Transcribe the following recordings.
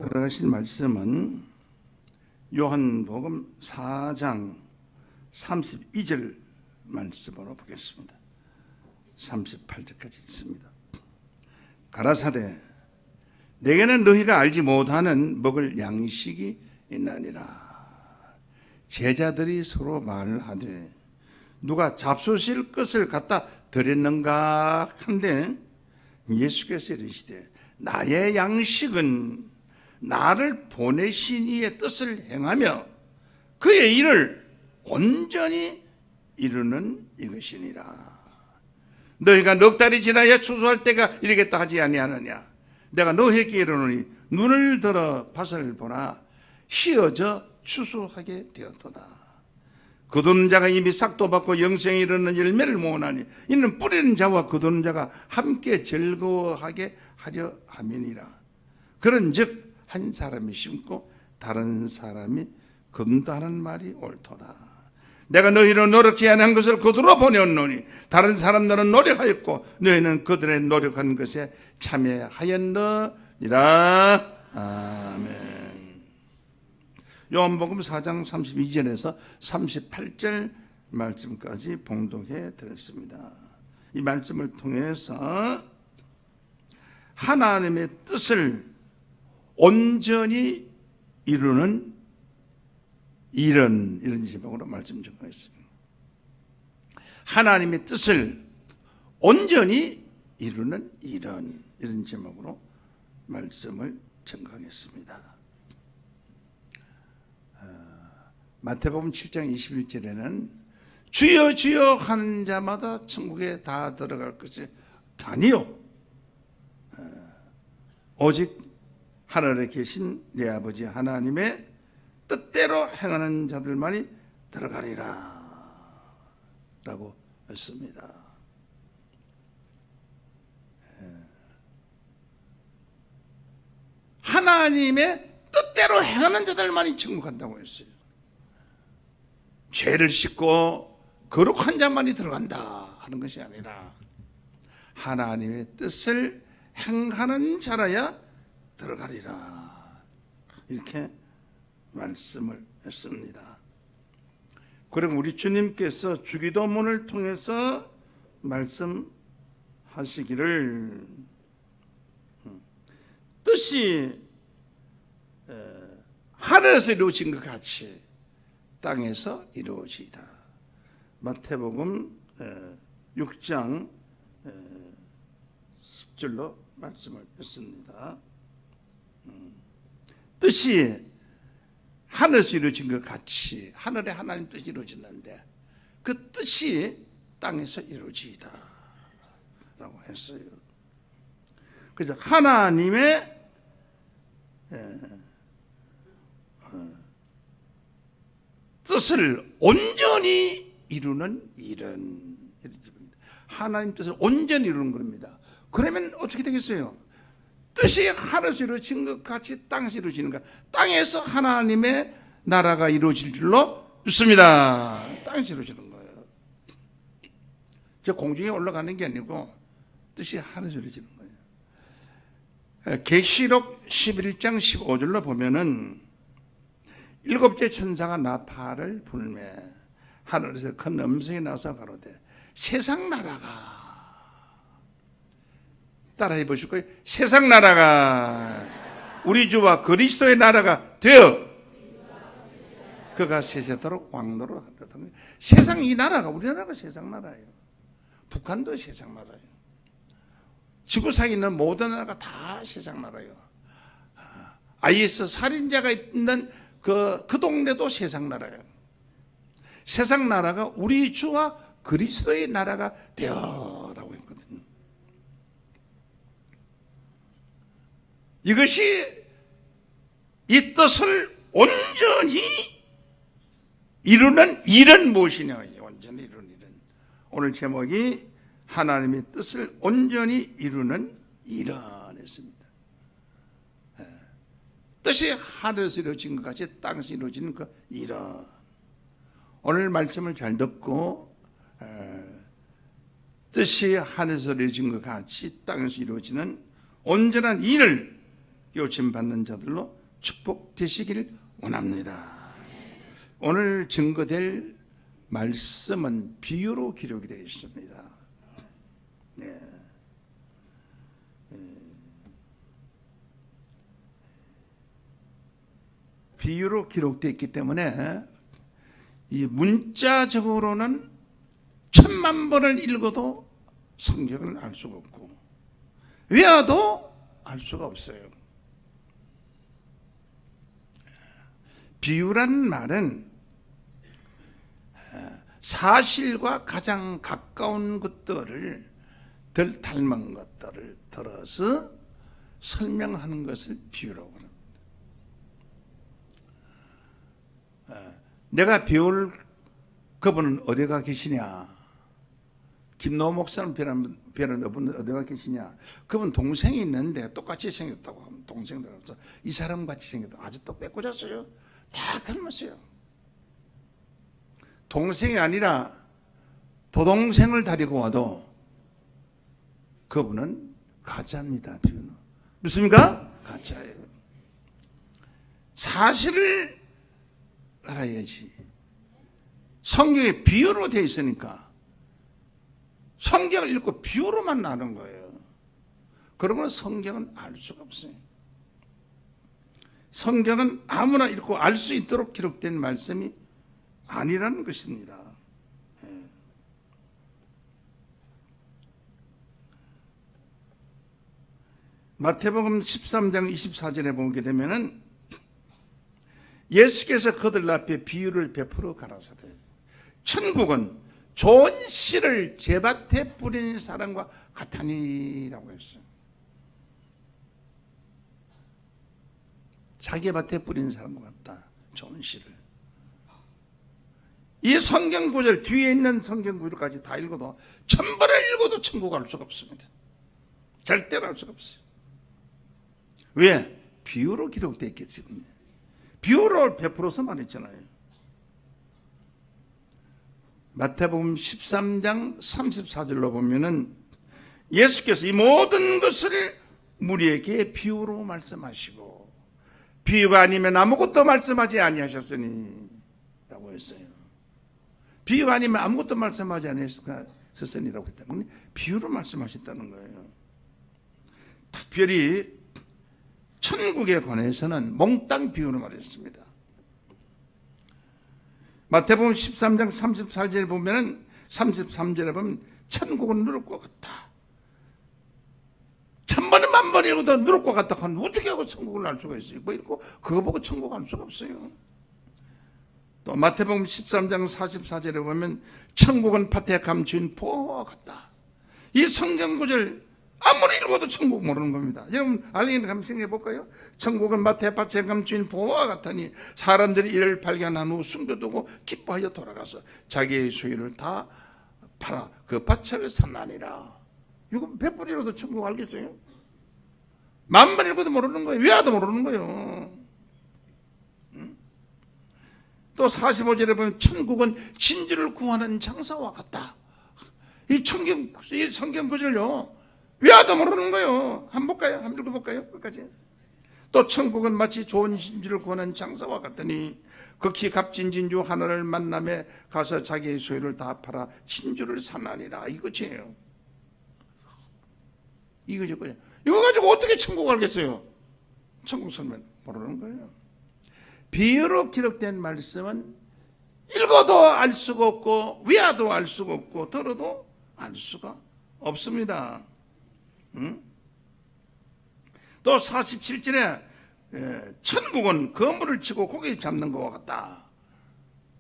걸어가신 말씀은 요한복음 4장 32절 말씀으로 보겠습니다. 38절까지 있습니다. 가라사대 내게는 너희가 알지 못하는 먹을 양식이 있나니라. 제자들이 서로 말하되 누가 잡수실 것을 갖다 드렸는가 한데 예수께서 이르시되 나의 양식은 나를 보내신 이의 뜻을 행하며 그의 일을 온전히 이루는 이것이니라. 너희가 넉 달이 지나야 추수할 때가 이르겠다 하지 아니하느냐. 내가 너희에게 이르노니 눈을 들어 밭을 보라. 휘어져 추수하게 되었도다. 거두는 자가 이미 싹도 받고 영생에 이르는 열매를 모으나니 이는 뿌리는 자와 거두는 자가 함께 즐거워하게 하려 함이니라. 그런즉 한 사람이 심고 다른 사람이 거둔다는 말이 옳도다. 내가 너희를 노력지 않은 것을 거두러 보내었노니 다른 사람들은 노력하였고 너희는 그들의 노력한 것에 참여하였느니라. 아멘. 요한복음 4장 32절에서 38절 말씀까지 봉독해 드렸습니다. 이 말씀을 통해서 하나님의 뜻을 온전히 이루는 이런 제목으로 말씀 전하겠습니다. 하나님의 뜻을 온전히 이루는 이런 제목으로 말씀을 전하겠습니다. 마태복음 7장 21절에는 주여 주여 하는 자마다 천국에 다 들어갈 것이 아니요 오직 하늘에 계신 내 아버지 하나님의 뜻대로 행하는 자들만이 들어가리라 라고 했습니다. 하나님의 뜻대로 행하는 자들만이 천국 간다고 했어요. 죄를 씻고 거룩한 자만이 들어간다 하는 것이 아니라 하나님의 뜻을 행하는 자라야 들어가리라 이렇게 말씀을 했습니다. 그럼 우리 주님께서 주기도문을 통해서 말씀하시기를 뜻이 하늘에서 이루어진 것 같이 땅에서 이루어지이다. 마태복음 6장 10절로 말씀을 했습니다. 뜻이 하늘에서 이루어진 것 같이 하늘에 하나님 뜻이 이루어지는데 그 뜻이 땅에서 이루어지이다 라고 했어요. 그래서 하나님의 뜻을 온전히 이루는 이런 집입니다. 하나님 뜻을 온전히 이루는 겁니다. 그러면 어떻게 되겠어요? 뜻이 하늘에서 이루어진 것 같이 땅에서 이루어지는가? 땅에서 하나님의 나라가 이루어질 줄로 믿습니다. 땅에서 이루어지는 거예요. 저 공중에 올라가는 게 아니고 뜻이 하늘에서 이루어지는 거예요. 계시록 11장 15절로 보면은 일곱째 천사가 나팔을 불매 하늘에서 큰 음성이 나서 가로되 세상 나라가 따라해 보실 거예요. 세상 나라가 우리 주와 그리스도의 나라가 되어 그가 세세토록 왕노로 하리라. 세상 이 나라가 우리나라가 세상 나라예요. 북한도 세상 나라예요. 지구상에 있는 모든 나라가 다 세상 나라예요. IS 살인자가 있는 그 동네도 세상 나라예요. 세상 나라가 우리 주와 그리스도의 나라가 되어라고 했거든요. 이것이 이 뜻을 온전히 이루는 일은 무엇이냐? 온전히 이루는 일은 오늘 제목이 하나님의 뜻을 온전히 이루는 일은 했습니다. 뜻이 하늘에서 이루어진 것 같이 땅에서 이루어지는 그 일은 오늘 말씀을 잘 듣고 뜻이 하늘에서 이루어진 것 같이 땅에서 이루어지는 온전한 일을 요침받는 자들로 축복되시길 원합니다. 오늘 증거될 말씀은 비유로 기록이 되어 있습니다. 네. 비유로 기록되어 있기 때문에 이 문자적으로는 1000만 번을 읽어도 성경을 알 수가 없고 외워도 알 수가 없어요. 비유란 말은 사실과 가장 가까운 것들을 덜 닮은 것들을 들어서 설명하는 것을 비유라고 합니다. 내가 배울 그분은 어디가 계시냐? 김노 목사는 배는 어디가 계시냐? 그분 동생이 있는데 똑같이 생겼다고 하면 동생들 없어. 이 사람 같이 생겼다. 아주 또 빼고졌어요. 다 닮았어요. 동생이 아니라 도동생을 데리고 와도 그분은 가짜입니다. 비유는. 믿습니까? 가짜예요. 사실을 알아야지. 성경에 비유로 되어 있으니까 성경을 읽고 비유로만 아는 거예요. 그러면 성경은 알 수가 없어요. 성경은 아무나 읽고 알 수 있도록 기록된 말씀이 아니라는 것입니다. 마태복음 13장 24절에 보게 되면은 예수께서 그들 앞에 비유를 베풀어 가라사대 천국은 좋은 씨를 제밭에 뿌린 사람과 같으니라고 했어요. 자기 밭에 뿌린 사람과 같다. 좋은 씨를. 이 성경 구절 뒤에 있는 성경 구절까지 다 읽어도 1000번을 읽어도 천국 알 수가 없습니다. 절대로 알 수가 없어요. 왜? 비유로 기록되어 있기 때문에. 비유를 베풀어서 말했잖아요. 마태복음 13장 34절로 보면은 예수께서 이 모든 것을 우리에게 비유로 말씀하시고 비유가 아니면 아무것도 말씀하지 아니하셨으니 라고 했어요. 비유가 아니면 아무것도 말씀하지 아니하셨으니라고 했기 때문에 비유로 말씀하셨다는 거예요. 특별히 천국에 관해서는 몽땅 비유로 말했습니다. 마태복음 13장 34절에 보면은 33절에 보면 천국은 누를 것 같다. 1000번에 10,000번 읽어도 누를 것 같다 하면 어떻게 하고 천국을 알 수가 있어요? 뭐 읽고 그거 보고 천국 알 수가 없어요. 또 마태복음 13장 44절에 보면 천국은 밭에 감추인 보화와 같다. 이 성경 구절 아무리 읽어도 천국 모르는 겁니다. 여러분 알리는 한번 생각해 볼까요? 천국은 마태 밭에 감추인 보화와 같으니 사람들이 이를 발견한 후 숨겨두고 기뻐하여 돌아가서 자기의 소유를 다 팔아 그 밭을 산나니라. 이거 100번 읽어도 천국 알겠어요? 10,000번 읽어도 모르는 거예요. 외워도 모르는 거예요. 또 45절에 보면 천국은 진주를 구하는 장사와 같다. 이 성경 구절요. 외워도 모르는 거예요. 한번 볼까요? 한번 읽어볼까요? 끝까지. 또 천국은 마치 좋은 진주를 구하는 장사와 같더니 극히 값진 진주 하나를 만남에 가서 자기의 소유를 다 팔아 진주를 사나니라. 이거지요. 이거죠. 이거 가지고 어떻게 천국 알겠어요? 천국 설명 모르는 거예요. 비유로 기록된 말씀은 읽어도 알 수가 없고 외워도 알 수가 없고 들어도 알 수가 없습니다. 또 47절에 천국은 거물을 치고 고기 잡는 것과 같다.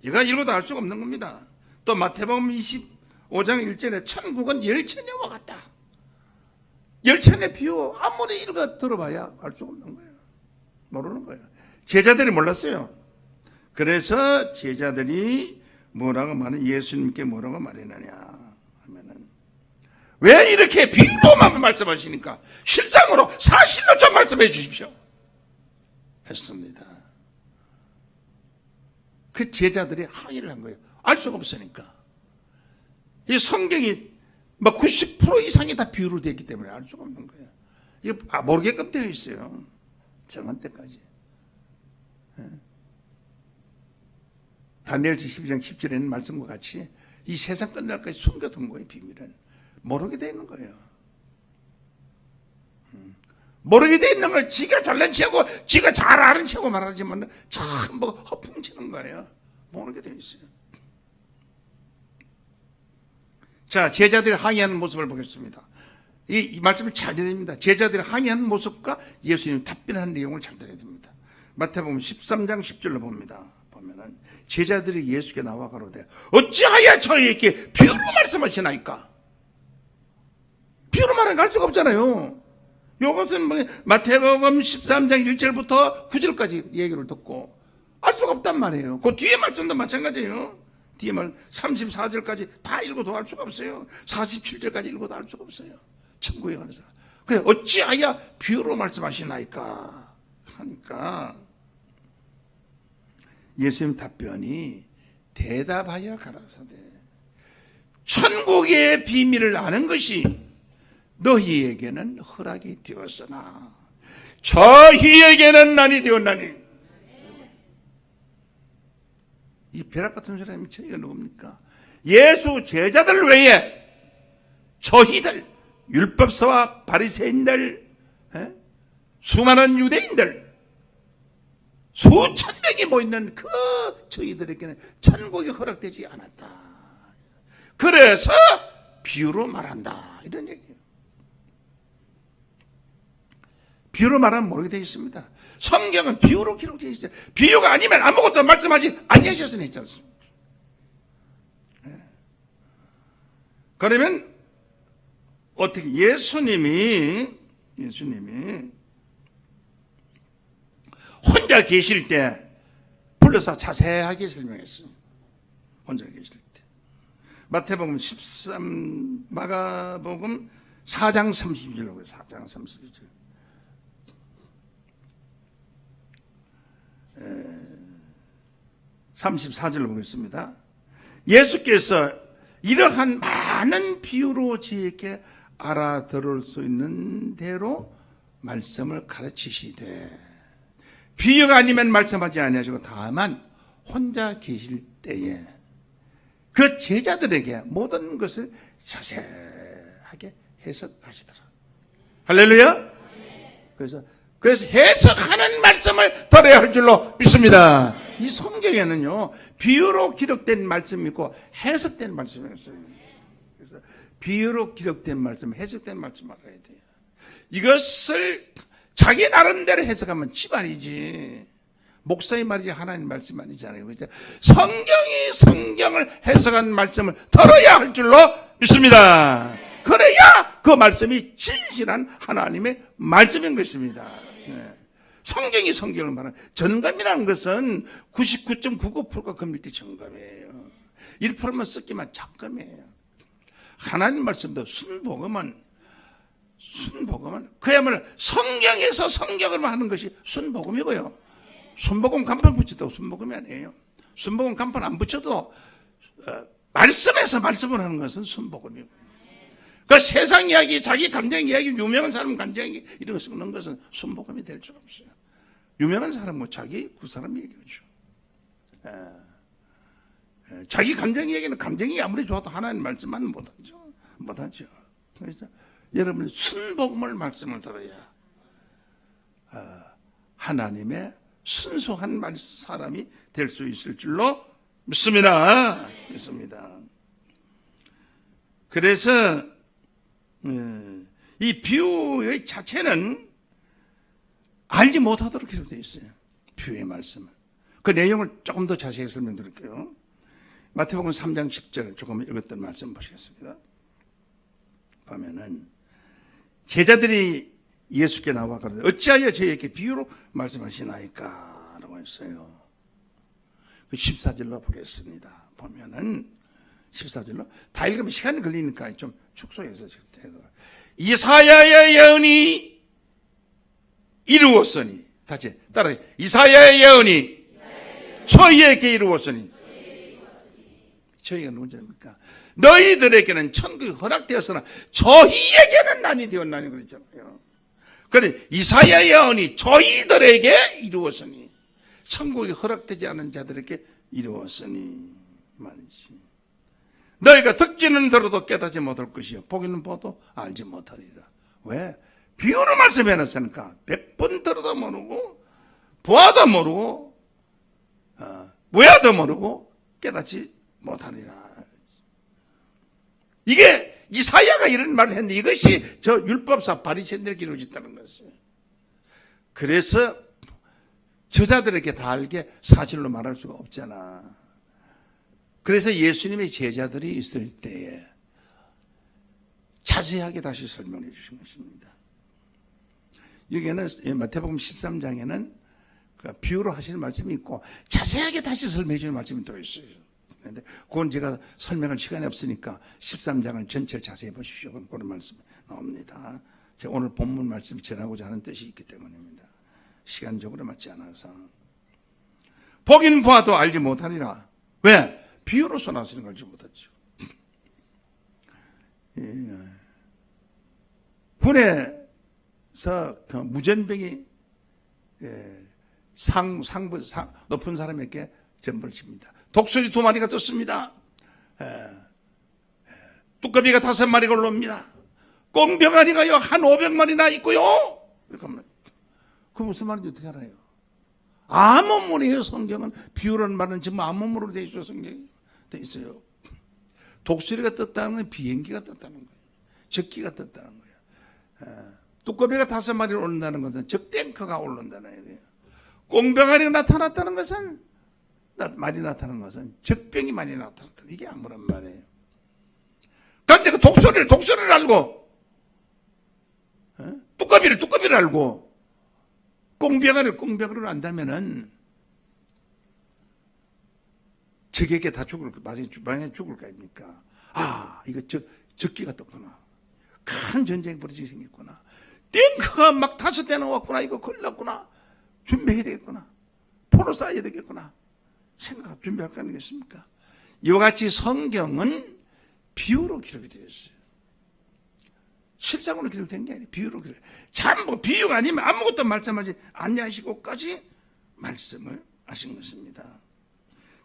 이거 읽어도 알 수가 없는 겁니다. 또 마태복음 25장 1절에 천국은 열처녀와 같다. 열처녀 비유 아무리 읽어 들어봐야 알 수가 없는 거예요. 모르는 거예요. 제자들이 몰랐어요. 그래서 제자들이 뭐라고 말해? 예수님께 뭐라고 말했느냐 하면은 왜 이렇게 비유로만 말씀하시니까 실상으로 사실로 좀 말씀해 주십시오 했습니다. 그 제자들이 항의를 한 거예요. 알 수가 없으니까. 이 성경이 막 90% 이상이 다 비유로 되어 있기 때문에 알 수가 없는 거예요. 이거 모르게끔 되어 있어요. 정한 때까지. 다니엘서 12장 10절에 있는 말씀과 같이 이 세상 끝날까지 숨겨둔 거예요. 비밀은 모르게 돼 있는 거예요. 모르게 돼 있는 걸 지가 잘난 체하고 지가 잘 아는 체하고 말하지만 전부 허풍치는 거예요. 모르게 돼 있어요. 자, 제자들이 항의하는 모습을 보겠습니다. 이 말씀을 잘 들어야 됩니다. 제자들이 항의하는 모습과 예수님 답변하는 내용을 잘 들어야 됩니다. 마태복음 13장 10절로 봅니다. 보면은 제자들이 예수께 나와 가로되 어찌하여 저희에게 비유로 말씀하시나이까? 비유로 말하는 거 할 수가 없잖아요. 이것은 마태복음 13장 1절부터 9절까지 얘기를 듣고 알 수가 없단 말이에요. 그 뒤에 말씀도 마찬가지예요. 뒤에 말 34절까지 다 읽어도 알 수가 없어요. 47절까지 읽어도 알 수가 없어요. 천국에 관해서. 그래 어찌하여 비유로 말씀하시나이까 하니까 예수님 답변이 대답하여 가라사대 천국의 비밀을 아는 것이 너희에게는 허락이 되었으나 저희에게는 난이 되었나니. 이 벼락 같은 사람이 저희가 누굽니까? 예수 제자들 외에 저희들 율법사와 바리새인들 수많은 유대인들 수천 명이 모이는 그 저희들에게는 천국이 허락되지 않았다. 그래서 비유로 말한다 이런 얘기예요. 비유로 말하면 모르게 되어 있습니다. 성경은 비유로 기록되어 있어요. 비유가 아니면 아무것도 말씀하지 아니하셨으니 했지 않습니까? 그러면 어떻게 예수님이 혼자 계실 때 불러서 자세하게 설명했어요. 혼자 계실 때. 마태복음 13, 마가복음 4장 30절로 4장 30절. 34절로 보겠습니다. 예수께서 이러한 많은 비유로 저에게 알아들을 수 있는 대로 말씀을 가르치시되 비유가 아니면 말씀하지 아니하시고 다만 혼자 계실 때에 그 제자들에게 모든 것을 자세하게 해석하시더라. 할렐루야. 그래서 해석하는 말씀을 들어야 할 줄로 믿습니다. 이 성경에는요 비유로 기록된 말씀이 있고 해석된 말씀이 있어요. 그래서 비유로 기록된 말씀, 해석된 말씀 알아야 돼요. 이것을 자기 나름대로 해석하면 집안이지 목사의 말이지 하나님 말씀 아니잖아요. 그렇죠? 성경이 성경을 해석한 말씀을 들어야 할 줄로 믿습니다. 그래야 그 말씀이 진실한 하나님의 말씀인 것입니다. 성경이 성경을 말하는 정감이라는 것은 99.99%가 금밀대 정감이에요. 1%만 섞이면 적감이에요. 하나님 말씀도 순복음은 그야말로 성경에서 성경을 하는 것이 순복음이고요. 순복음 간판 붙여도 순복음이 아니에요. 순복음 간판 안 붙여도 말씀에서 말씀을 하는 것은 순복음이고요. 그 세상 이야기, 자기 감정 이야기, 유명한 사람 감정 이야기 이런 거 쓰는 것은 순복음이 될 수가 없어요. 유명한 사람은 자기 그 사람 얘기죠. 자기 감정 얘기는 감정이 아무리 좋아도 하나님 말씀만 못하죠. 그래서 여러분 순복음을 말씀을 들어야 하나님의 순수한 사람이 될 수 있을 줄로 믿습니다. 그래서 이 비유의 자체는 알지 못하도록 기록되어 있어요. 비유의 말씀은. 그 내용을 조금 더 자세히 설명드릴게요. 마태복음 3장 10절 조금 읽었던 말씀 보시겠습니다. 보면은 제자들이 예수께 나와 가로되 어찌하여 저에게 비유로 말씀하시나이까 라고 했어요. 그 14절로 보겠습니다. 보면은 14절로 다 읽으면 시간이 걸리니까 좀 축소해서 이사야의 예언이 이루었으니 다시 따라 이사야의 예언이 저희에게 이루었으니 저희가 누구입니까? 너희들에게는 천국이 허락되었으나 저희에게는 난이 되었나니 그랬잖아요. 그래 이사야의 예언이 저희들에게 이루었으니 천국이 허락되지 않은 자들에게 이루었으니 말이지. 너희가 듣기는 들어도 깨닫지 못할 것이요 보기는 보도 알지 못하리라. 왜? 비유로 말씀해 놨으니까 100번 들어도 모르고 보아도 모르고 뭐야도 모르고 깨닫지 못하리라. 이게 이사야가 이런 말을 했는데 이것이 저 율법사 바리새인들에게 이루어졌다는 것이에요. 그래서 저자들에게 다 알게 사실로 말할 수가 없잖아. 그래서 예수님의 제자들이 있을 때에 자세하게 다시 설명해 주신 것입니다. 여기에는 마태복음 13장에는 비유로 하시는 말씀이 있고 자세하게 다시 설명해 주는 말씀이 또 있어요. 그런데 그건 제가 설명할 시간이 없으니까 13장을 전체를 자세히 보십시오. 그런 말씀이 나옵니다. 제가 오늘 본문 말씀을 전하고자 하는 뜻이 있기 때문입니다. 시간적으로 맞지 않아서. 보긴 보아도 알지 못하리라. 왜? 비유로서 나서는 걸 알지 못하죠. 군에서 그 무전병이 높은 사람에게 전벌을 칩니다. 독수리 2마리가 떴습니다. 뚜꺼비가 5마리가 올라옵니다. 꽁병아리가요 한 500마리나 있고요. 그 무슨 말인지 어떻게 알아요? 암호물이에요. 성경은 비유라는 말은 지금 암호물로 되어 있어요. 성경이 되어 있어요. 독수리가 떴다는 건 비행기가 떴다는 거예요. 적기가 떴다는 거예요. 뚜꺼비가 5마리를 오른다는 것은 적탱크가 오른다는 거예요. 꽁병아리가 나타났다는 것은 말이 나타나는 것은 적병이 많이 나타났다. 이게 아무런 말이에요. 그런데 그 독수리를 알고 뚜꺼비를 알고 꽁병아리를 안다면은 적에게 다 만약에 죽을 거 아닙니까? 이거 적기가 떴구나. 큰 전쟁이 벌어지게 생겼구나. 탱크가 막 5대나 왔구나. 이거 큰일 났구나. 준비해야 되겠구나. 포로 쌓아야 되겠구나. 생각 준비할 거 아니겠습니까? 이와 같이 성경은 비유로 기록이 되어 있어요. 실상으로 기록된 게 아니에요. 비유로 기록. 참 비유가 아니면 아무것도 말씀하지 아니하시고까지 말씀을 하신 것입니다.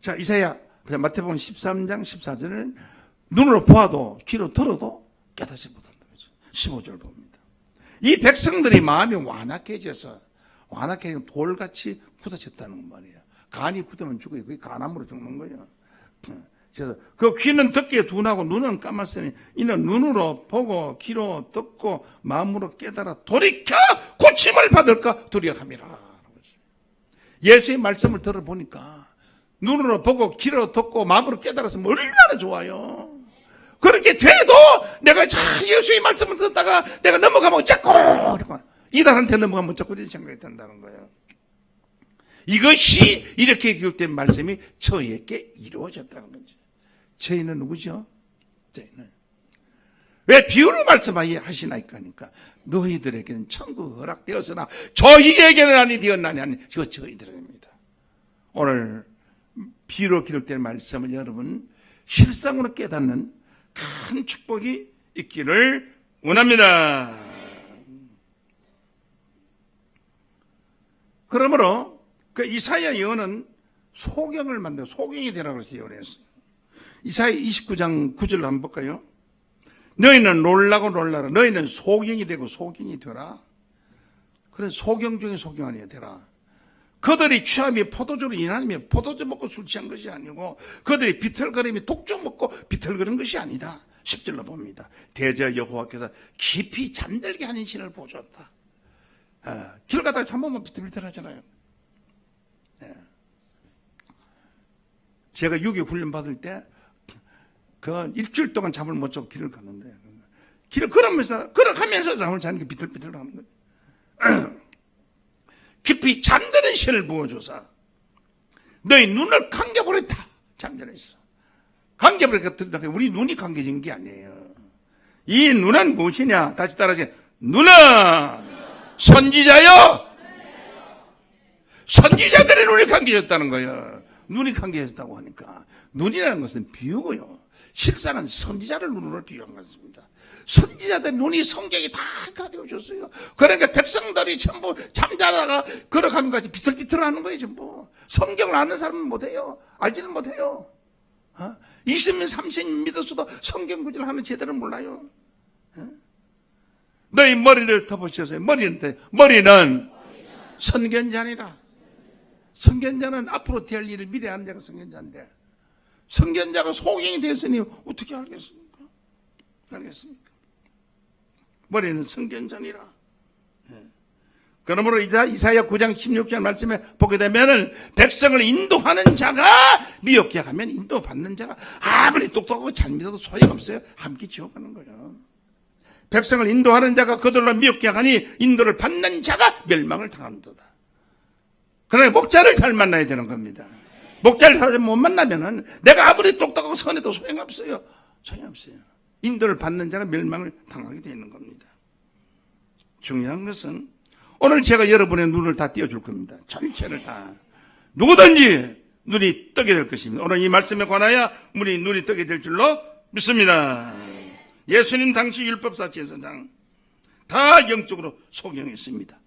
자, 이사야 마태복음 13장 14절은 눈으로 보아도 귀로 들어도 깨닫지 못한다. 15절 봅니다. 이 백성들이 마음이 완악해져서 돌같이 굳어졌다는 말이에요. 간이 굳으면 죽어요. 그게 간암으로 죽는 거예요. 그래서 그 귀는 듣기에 둔하고 눈은 감았으니 이는 눈으로 보고 귀로 듣고 마음으로 깨달아 돌이켜 고침을 받을까 두려함이라. 예수의 말씀을 들어보니까 눈으로 보고 귀로 듣고 마음으로 깨달았으면 얼마나 좋아요. 그렇게 돼도 내가 예수의 말씀을 듣다가 내가 넘어가면 자꾸 이단한테 넘어가면 자꾸 이런 생각이 든다는 거예요. 이것이 이렇게 기록된 말씀이 저희에게 이루어졌다는 거죠. 저희는 누구죠? 저희는 왜 비유로 말씀하시나이까 하니까 너희들에게는 천국 허락되었으나 저희에게는 아니 되었나니 아니 이거 저희들입니다. 오늘 비유로 기록된 말씀을 여러분 실상으로 깨닫는 큰 축복이 있기를 원합니다. 그러므로 그 이사야 예언은 소경을 만들어 소경이 되라고 해서 예언했어요. 이사야 29장 9절 한번 볼까요? 너희는 놀라고 놀라라. 너희는 소경이 되고 소경이 되라. 그래 소경 중에 소경 아니야 되라. 그들이 취함이 포도주로 인하면 포도주 먹고 술 취한 것이 아니고 그들이 비틀거림이 독주 먹고 비틀거린 것이 아니다. 10절로 봅니다. 대저 여호와께서 깊이 잠들게 하는 신을 보셨다. 길 가다가 잠보면 비틀비틀하잖아요. 제가 유교 훈련 받을 때 그 일주일 동안 잠을 못 자고 길을 가는데 길을 걸어가면서 잠을 자는 게 비틀비틀하는 거예요. 깊이 잠드는 신을 부어줘서 너희 눈을 감겨버렸다. 잠들어 있어. 감겨버렸다. 우리 눈이 감겨진 게 아니에요. 이 눈은 무엇이냐? 다시 따라하세요. 눈은 선지자요. 선지자들의 눈이 감겨졌다는 거예요. 눈이 감겨졌다고 하니까 눈이라는 것은 비유고요. 실상은 선지자를 눈으로 비유한 것입니다. 선지자들 눈이 성경이 다 가려졌어요. 그러니까 백성들이 전부 잠자다가 걸어가는 것이 비틀비틀하는 거예요. 전부 성경을 아는 사람은 못해요. 알지는 못해요. 20년 30년 믿었어도 성경 구절 하는 제대로 몰라요. 너희 머리를 덮으셨어요. 머리는 선견자니라. 선견자는 앞으로 될 일을 미리 아는 자가 선견자인데, 선견자가 소경이 됐으니 어떻게 알겠습니까? 머리는 선견자니라. 그러므로 이사야 9장 16절 말씀에 보게 되면은 백성을 인도하는 자가 미혹해 하면 인도받는 자가 아무리 똑똑하고 잘 믿어도 소용없어요. 함께 지옥 가는 거예요. 백성을 인도하는 자가 그들로 미혹해 하니 인도를 받는 자가 멸망을 당한도다. 그러나 목자를 잘 만나야 되는 겁니다. 목자를 잘 못 만나면은 내가 아무리 똑똑하고 선해도 소용없어요. 인도를 받는 자가 멸망을 당하게 되는 겁니다. 중요한 것은 오늘 제가 여러분의 눈을 다 띄워줄 겁니다. 전체를 다. 누구든지 눈이 뜨게 될 것입니다. 오늘 이 말씀에 관하여 우리 눈이 뜨게 될 줄로 믿습니다. 예수님 당시 율법사제사장 다 영적으로 소경했습니다.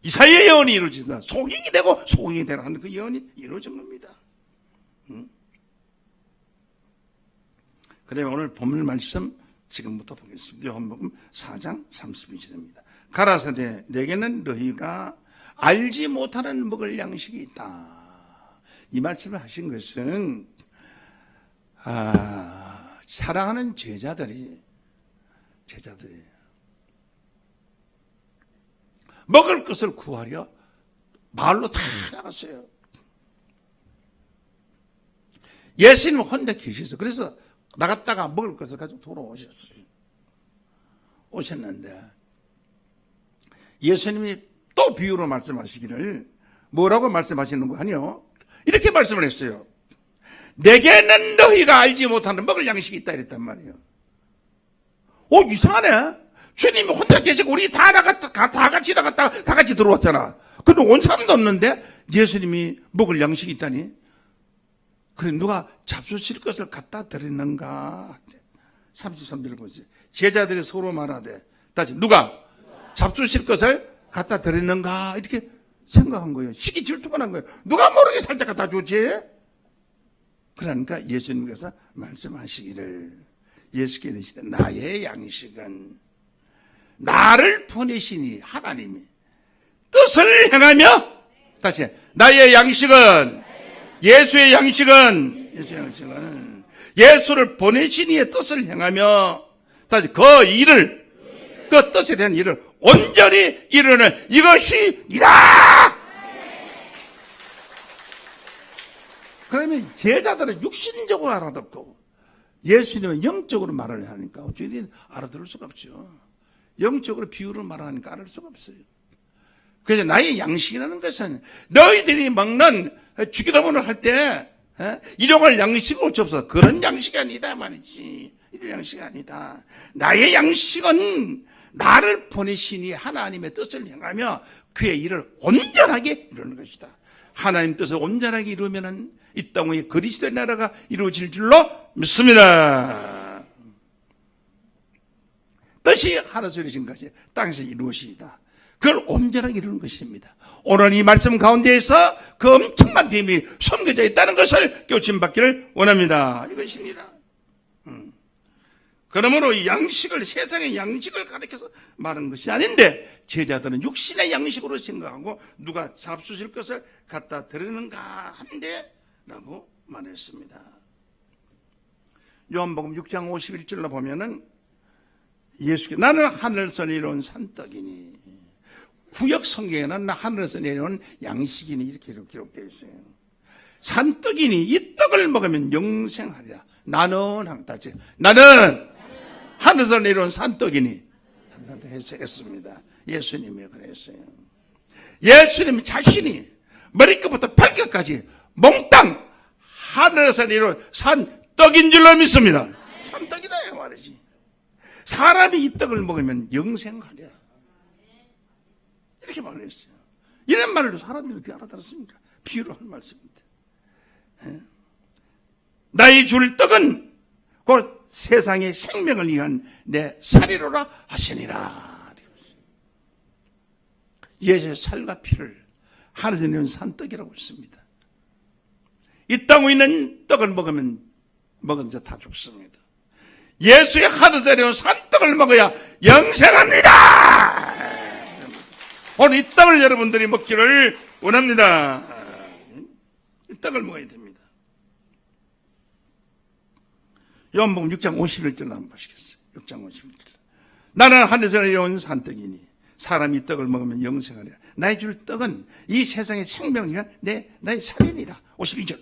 이사야의 예언이 이루어지다. 소경이 되고 소경이 되라 하는 그 예언이 이루어진 겁니다. 그다음에 오늘 본문 말씀 지금부터 보겠습니다. 요한복음 4장 32절입니다. 가라사대 내게는 너희가 알지 못하는 먹을 양식이 있다. 이 말씀을 하신 것은 사랑하는 제자들이 먹을 것을 구하려 마을로 다 나갔어요. 예수님 혼자 계셨어요. 그래서 나갔다가 먹을 것을 가지고 돌아오셨어요. 오셨는데 예수님이 또 비유로 말씀하시기를 뭐라고 말씀하시는 거 아니요? 이렇게 말씀을 했어요. 내게는 너희가 알지 못하는 먹을 양식이 있다 이랬단 말이에요. 이상하네. 주님이 혼자 계시고 우리 다 같이 나갔다가 다 같이 들어왔잖아. 근데 온 사람도 없는데 예수님이 먹을 양식이 있다니? 그래 누가 잡수실 것을 갖다 드리는가? 33절을 보세요. 제자들이 서로 말하되 다시 누가 잡수실 것을 갖다 드리는가? 이렇게 생각한 거예요. 시기 질투가 난 거예요. 누가 모르게 살짝 갖다 주지? 그러니까 예수님께서 말씀하시기를 예수께 이르시되 나의 양식은 나를 보내시니 하나님이 뜻을 행하며 다시 나의 양식은 예수의 양식은 예수를 보내신 이의 뜻을 행하며 다시 그 뜻에 대한 일을 온전히 이루는 이것이 이라. 그러면 제자들은 육신적으로 알아듣고 예수님은 영적으로 말을 하니까 주인이 알아들을 수가 없죠. 영적으로 비유로 말하니까 알을 수가 없어요. 그래서 나의 양식이라는 것은 너희들이 먹는 주기도문을 할 때 일용할 양식을 줍서 그런 양식이 아니다 말이지. 이런 양식이 아니다. 나의 양식은 나를 보내시니 하나님의 뜻을 행하며 그의 일을 온전하게 이루는 것이다. 하나님 뜻을 온전하게 이루면은 이 땅에 그리스도의 나라가 이루어질 줄로 믿습니다. 뜻이 하나서 이루어진 것이 땅에서 이루어지다. 그걸 온전하게 이루는 것입니다. 오늘 이 말씀 가운데에서 그 엄청난 비밀이 숨겨져 있다는 것을 교침받기를 원합니다. 이것입니다. 그러므로 이 양식을 세상의 양식을 가리켜서 말하는 것이 아닌데 제자들은 육신의 양식으로 생각하고 누가 잡수실 것을 갖다 드리는가 한데 라고 말했습니다. 요한복음 6장 51절로 보면은 예수께 나는 하늘에서 내려온 산떡이니 구역 성경에는 하늘에서 내려온 양식이니 이렇게 기록되어 있어요. 산떡이니 이 떡을 먹으면 영생하리라. 나는 하늘에서 내려온 산떡이니 산떡 해석했습니다. 예수님이 그랬어요. 예수님 자신이 머리끝부터 발끝까지 몽땅 하늘에서 내려온 산떡인 줄로 믿습니다. 산떡이다 이 말이지. 사람이 이 떡을 먹으면 영생하리라. 이렇게 말했어요. 이런 말을 사람들이 어떻게 알아들었습니까? 비유로 한 말씀입니다. 나의 줄 떡은 곧 세상의 생명을 위한 내 살이로라 하시니라. 예수의 살과 피를 하늘에서 내려온 산떡이라고 했습니다. 이 땅에 있는 떡을 먹으면 먹은 자 다 죽습니다. 예수의 하늘에서 내려온 산떡을 먹어야 영생합니다. 오늘 이 떡을 여러분들이 먹기를 원합니다. 이 떡을 먹어야 됩니다. 요한복음 6장 51절 한번 보시겠어요. 6장 51절. 나는 하늘에서 내려온 산떡이니 사람이 떡을 먹으면 영생하리라. 나의 줄 떡은 이 세상의 생명을 위한 나의 살이니라. 52절.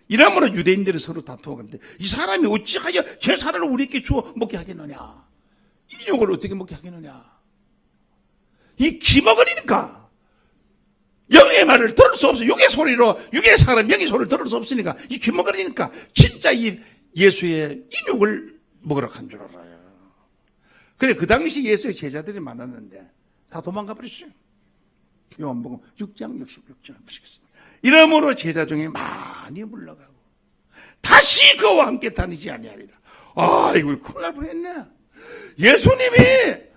이러므로 유대인들이 서로 다투어가는데 이 사람이 어찌하여 제 살을 우리에게 주어 먹게 하겠느냐. 이 욕을 어떻게 먹게 하겠느냐. 이 기먹으니까 영의 말을 들을 수 없어. 육의 소리로 육의 사람 영의 소리를 들을 수 없으니까 이 기먹으니까 진짜 이 예수의 인육을 먹으러 간 줄 알아요. 그래 그 당시 예수의 제자들이 많았는데 다 도망가 버렸어요. 요한복음 6장 66절 보시겠습니다. 이러므로 제자 중에 많이 물러가고 다시 그와 함께 다니지 아니하리라. 아이고 큰일 날 뻔했네. 예수님이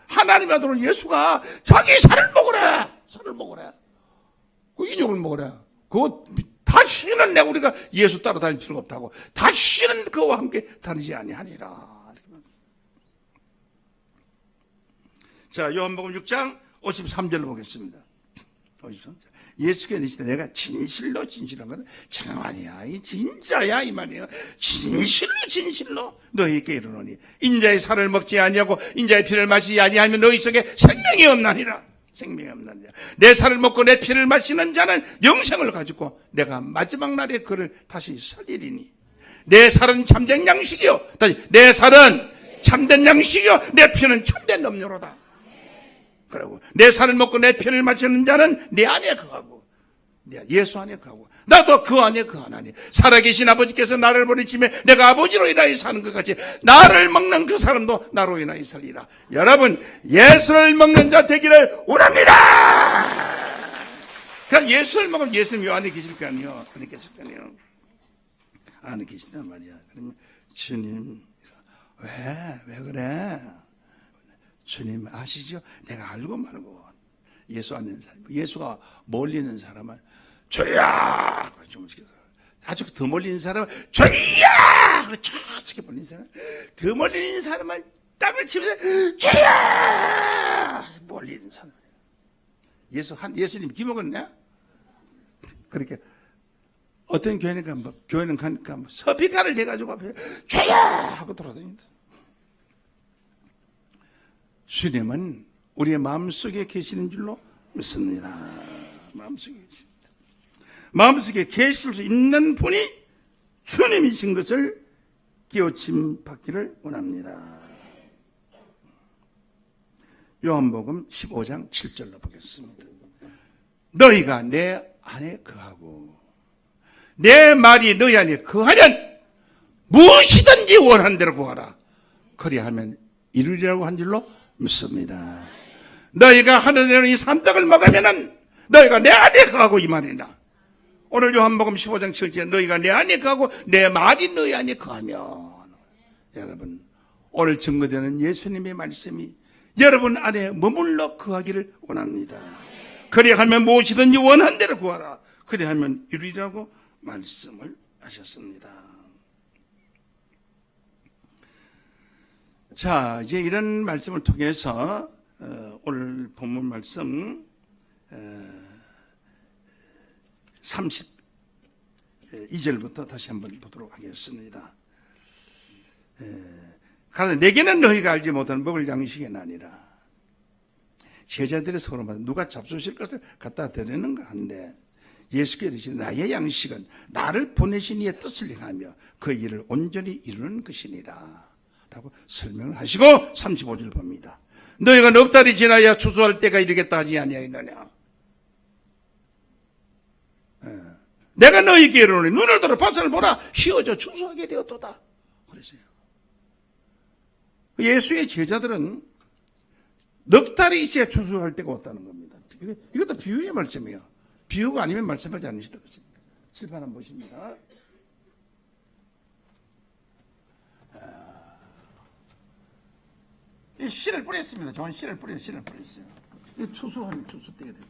하나님 아들은 예수가 자기 살을 먹으래. 살을 먹으래. 그 인육을 먹으래. 그거 다시는 우리가 예수 따라다닐 필요가 없다고. 다시는 그와 함께 다니지 아니하니라. 자, 요한복음 6장 53절로 보겠습니다. 53절. 예수께서 이르시되 내가 진실로 진실한 건 정말이야. 이 진짜야 이 말이에요. 진실로 너희에게 이르노니 인자의 살을 먹지 아니하고 인자의 피를 마시지 아니하면 너희 속에 생명이 없나니라. 생명이 없나니라. 내 살을 먹고 내 피를 마시는 자는 영생을 가지고 내가 마지막 날에 그를 다시 살리리니 내 살은 참된 양식이요. 내 살은 참된 양식이요. 내 피는 참된 음료로다. 그러고 내 살을 먹고 내 피를 마시는 자는 내 안에 거하고 예수 안에 거하고 나도 그 안에 거하나니 살아계신 아버지께서 나를 보내심에 내가 아버지로 인하여 사는 것 같이 나를 먹는 그 사람도 나로 인하여 살리라. 여러분 예수를 먹는 자 되기를 원합니다. 그러니까 예수를 먹으면 예수님 요 안에 계실 거 아니에요. 안에 계실 거 아니에요. 안에 계신단 말이야. 그러면 주님 왜 그래? 주님 아시죠? 내가 알고 말고 예수 안 있는 사람, 예수가 멀리 있는 사람은 주야! 아주 더 멀리 있는 사람은 주야! 저렇게 멀리 있는 사람, 더 멀리 있는 사람은 땀을 치면서 주야! 멀리 있는 사람. 예수님 기먹었냐? 그렇게 어떤 교회는 가니까 서피카를 대가지고 앞에 주야! 하고 돌아다닌다. 주님은 우리의 마음속에 계시는 줄로 믿습니다. 마음속에 계십니다. 마음속에 계실 수 있는 분이 주님이신 것을 깨우침 받기를 원합니다. 요한복음 15장 7절로 보겠습니다. 너희가 내 안에 거하고 내 말이 너희 안에 거하면 무엇이든지 원한 대로 구하라. 그리하면 이루리라고 한 줄로 믿습니다. 너희가 하늘에 내려온 이 산떡을 먹으면은 너희가 내 안에 거하고 이 말이나. 오늘 요한복음 15장 7절에 너희가 내 안에 거하고 내 말이 너희 안에 거하면. 여러분 오늘 증거되는 예수님의 말씀이 여러분 안에 머물러 거하기를 원합니다. 그리하면 무엇이든지 원한 대로 구하라. 그리하면 이루리라고 말씀을 하셨습니다. 자, 이제 이런 말씀을 통해서 오늘 본문 말씀 32절부터 다시 한번 보도록 하겠습니다. 가서 내게는 너희가 알지 못하는 먹을 양식이 아니라 제자들이 서로마다 누가 잡수실 것을 갖다 드리는가 한데 예수께서 이르시되 나의 양식은 나를 보내신 이의 뜻을 행하며 그 일을 온전히 이루는 것이니라 라고 설명을 하시고 35절 봅니다. 너희가 넉 달이 지나야 추수할 때가 이르겠다 하지 아니하였느냐. 내가 너희에게 이르노니 눈을 들어 바산을 보라 휘어져 추수하게 되었도다. 그랬어요. 예수의 제자들은 넉 달이 있어야 추수할 때가 왔다는 겁니다. 이것도 비유의 말씀이에요. 비유가 아니면 말씀하지 않으시다. 칠판 한번 보십니다. 이 씨를 뿌렸습니다. 좋은 씨를 뿌렸어요. 이 추수하면 추수때가 됩니다.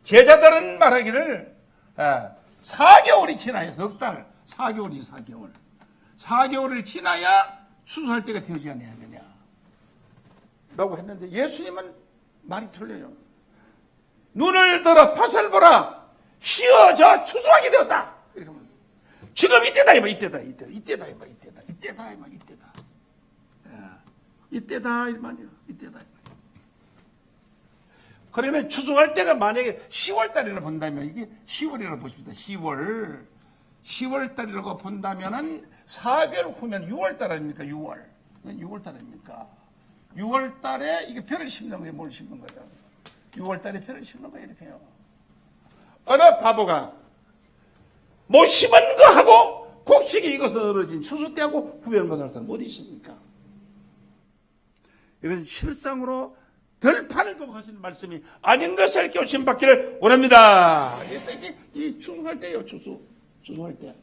제자들은 말하기를 4개월이 지나야 석 달, 4개월이지 4개월. 4개월을 지나야 추수할 때가 되지 않느냐 라고 했는데 예수님은 말이 틀려요. 눈을 들어 밭을 보라. 휘어져 추수하게 되었다. 이렇게 하면 지금 이때다 이봐. 이때다 이 말이야. 이때다. 그러면 추수할 때가 만약에 10월 달이라 본다면 이게 10월이라고 보십시다. 10월 달이라고 본다면은 4개월 후면 6월 달 아닙니까? 6월 달 아닙니까? 6월 달에 이게 벼를 심는 거예요. 뭘 심는 거예요? 6월 달에 벼를 심는 거예요. 이렇게요. 어느 바보가 못 심은 거 하고 곡식이 익어서 떨어진 추수 때하고 구별받을 사람 어디 있습니까? 이것은 실상으로 들판을 보고 하시는 말씀이 아닌 것을 깨우침 받기를 원합니다. 그래서 이게 이 추수할 때요. 추수할 때.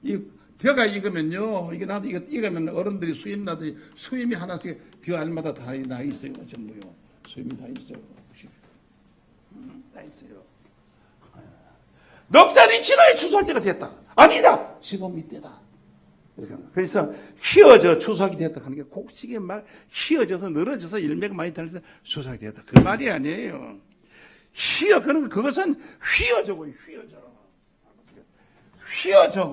이 벼가 익으면요. 이게 나도 이거 익으면 어른들이 수임 나도 수임이 하나씩 벼 알마다 다 나 있어요. 전부요. 수임이 다 있어요. 다 있어요. 넉 달이 지나야 추수할 때가 됐다. 아니다. 지금 이때다. 그래서 휘어져 추수하게 되었다 하는 게 곡식의 말, 휘어져서 늘어져서 열매가 많이 달려서 추수하게 되었다. 그 말이 아니에요. 그것은 휘어져고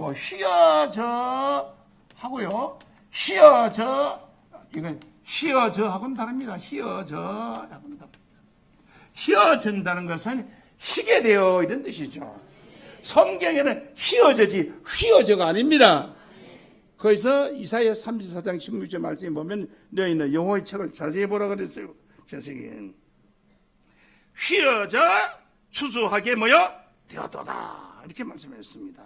휘어져 하고요. 이건 휘어져 하고는 다릅니다. 휘어진다는 것은 희게 되어 이런 뜻이죠. 성경에는 휘어져가 아닙니다. 거기서 이사야 34장 16절 말씀에 보면 너희는 여호와의 책을 자세히 보라 그랬어요. 자세히 휘어져 추수하게 뭐여 되었도다 이렇게 말씀했습니다.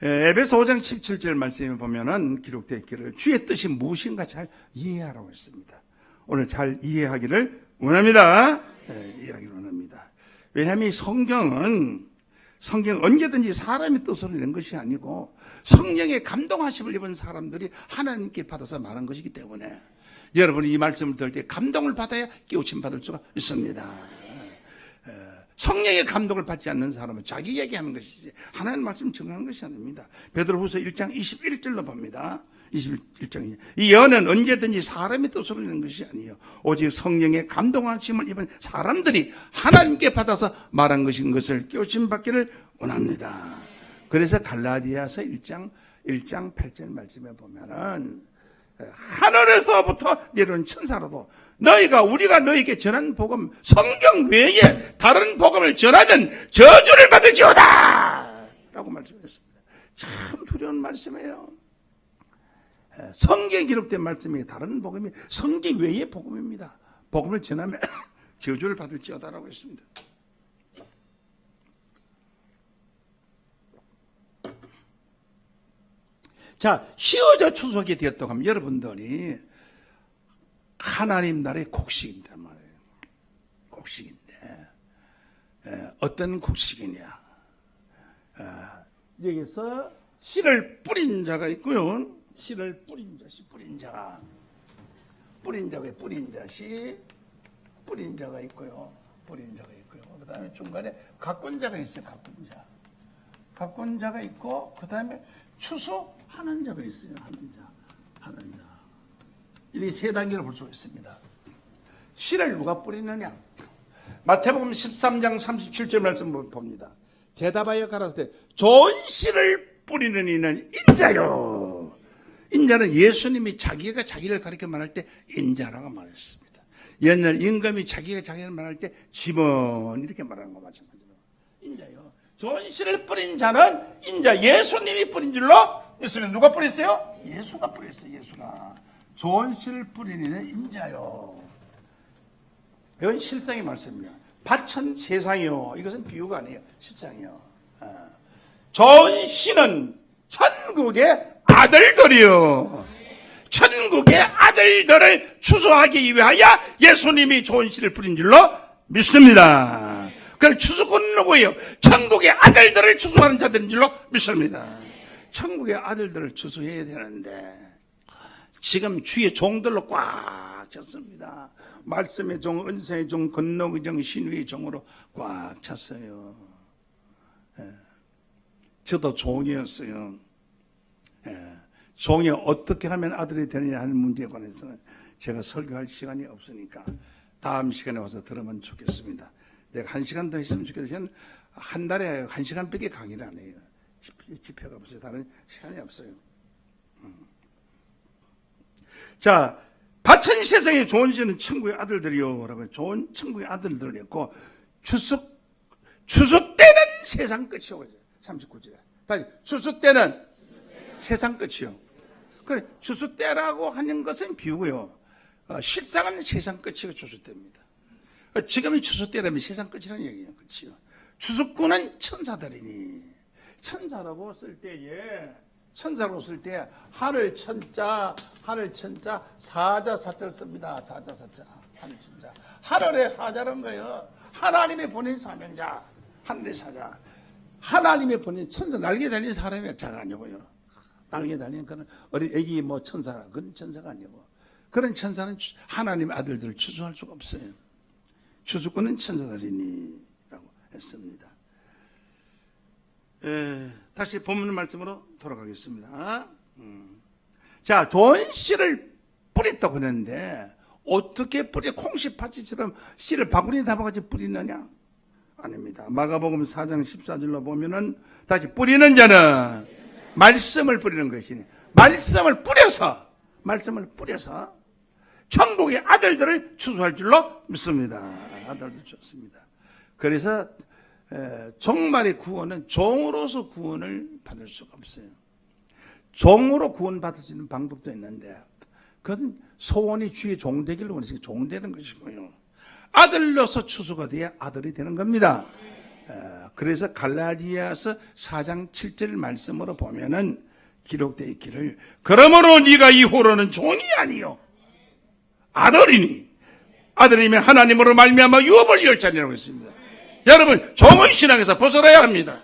에베소 5장 17절 말씀에 보면은 기록되어 있기를 주의 뜻이 무엇인가 잘 이해하라고 했습니다. 오늘 잘 이해하기를 원합니다. 이해하기를 원합니다. 왜냐하면 성경은 언제든지 사람의 뜻으로 낸 것이 아니고 성령의 감동하심을 입은 사람들이 하나님께 받아서 말한 것이기 때문에 여러분이 이 말씀을 들을 때 감동을 받아야 깨우침 받을 수가 있습니다. 성령의 감동을 받지 않는 사람은 자기 얘기하는 것이지 하나님 말씀 정하는 것이 아닙니다. 베드로후서 1장 21절로 봅니다. 21장 이 예언은 언제든지 사람의 뜻으로 내는 것이 아니에요. 오직 성령의 감동하심을 입은 사람들이 하나님께 받아서 말한 것인 것을 깨우침 받기를 원합니다. 그래서 갈라디아서 1장 8절 말씀에 보면은 하늘에서부터 내려온 천사라도 우리가 너희에게 전한 복음 성경 외에 다른 복음을 전하면 저주를 받을지어다 라고 말씀했습니다. 참 두려운 말씀이에요. 성경에 기록된 말씀이 다른 복음이 성경 외의 복음입니다. 복음을 전하면 저주를 받을지어다라고 했습니다. 자, 휘어져 추수하게 되었다고 하면 여러분들이 하나님 나라의 곡식인단 말이에요. 곡식인데 어떤 곡식이냐? 여기서 씨를 뿌린 자가 있고요. 씨를 뿌린 자가 뿌린 자가 있고요. 그 다음에 중간에 가꾼 자가 있어요. 가꾼 자가 있고 그 다음에 추수하는 자가 있어요. 하는 자. 이렇게 세 단계를 볼 수가 있습니다. 씨를 누가 뿌리느냐? 마태복음 13장 37절 말씀을 봅니다. 대답하여 가라사대 좋은 씨를 뿌리는 이는 인자요. 인자는 예수님이 자기가 자기를 가리켜 말할 때 인자라고 말했습니다. 옛날 임금이 자기가 자기를 말할 때 짐원 이렇게 말하는 거 마찬가지로 인자요. 좋은 씨를 뿌린 자는 인자 예수님이 뿌린 줄로 있으면 누가 뿌렸어요? 예수가 뿌렸어요. 예수가 좋은 씨를 뿌리는 인자요. 이건 실상의 말씀입니다. 밭은 세상이요. 이것은 비유가 아니에요. 실상이요. 좋은 씨는 천국의 아들들이요. 천국의 아들들을 추수하기 위하여 예수님이 좋은 씨를 뿌린 줄로 믿습니다. 그럼 추수꾼은 누구예요? 천국의 아들들을 추수하는 자들인 줄로 믿습니다. 천국의 아들들을 추수해야 되는데 지금 주의 종들로 꽉 찼습니다. 말씀의 종, 은사의 종, 건너의 종, 신유의 종으로 꽉 찼어요. 저도 종이었어요. 종이 어떻게 하면 아들이 되느냐 하는 문제에 관해서는 제가 설교할 시간이 없으니까 다음 시간에 와서 들으면 좋겠습니다. 내가 1시간 더 했으면 좋겠어요. 한 달에 1시간밖에 강의를 안 해요. 집회가 없어요. 다른 시간이 없어요. 자, 바천 세상에 좋은 시는 천국의 아들들이요 라고 좋은 천국의 아들들을 했고 추수 때는 세상 끝이요. 39절에 다시 추수 때는 세상 끝이요. 그래, 추수 때라고 하는 것은 비유고요. 실상은 세상 끝이고 추수 때입니다. 지금이 추수 때라면 세상 끝이라는 얘기예요. 그렇죠? 추수꾼은 천사들이니 천사라고 쓸 때에 하늘 천자 사자 사자를 씁니다. 사자 사자 하늘 천자 하늘의 사자라는 거예요. 하나님의 보낸 사명자 하늘의 사자 하나님의 보낸 천사 날개 달린 사람의 자가 아니고요. 날개 달린 그런 어린 애기 뭐 천사라 그런 천사가 아니고 그런 천사는 하나님의 아들들을 추수할 수가 없어요. 추수꾼은 천사들이니 라고 했습니다. 다시 본문 말씀으로 돌아가겠습니다. 자, 좋은 씨를 뿌렸다고 했는데 어떻게 콩씨 파치처럼 씨를 바구니에 담아가지고 뿌리느냐? 아닙니다. 마가복음 4장 14절로 보면은 다시 뿌리는 자는 말씀을 뿌리는 것이니 말씀을 뿌려서 천국의 아들들을 추수할 줄로 믿습니다. 아들들 좋습니다. 그래서 종말의 구원은 종으로서 구원을 받을 수가 없어요. 종으로 구원받을 수 있는 방법도 있는데 그것은 소원이 주의 종되기를 원해서 종되는 것이고요. 아들로서 추수가 돼야 아들이 되는 겁니다. 그래서 갈라디아서 4장 7절 말씀으로 보면은 기록되어 있기를 그러므로 네가 이후로는 종이 아니요 아들이니 아들이면 하나님으로 말미암아 유업을 이을 자니라고 했습니다. 여러분 종의 신앙에서 벗어나야 합니다.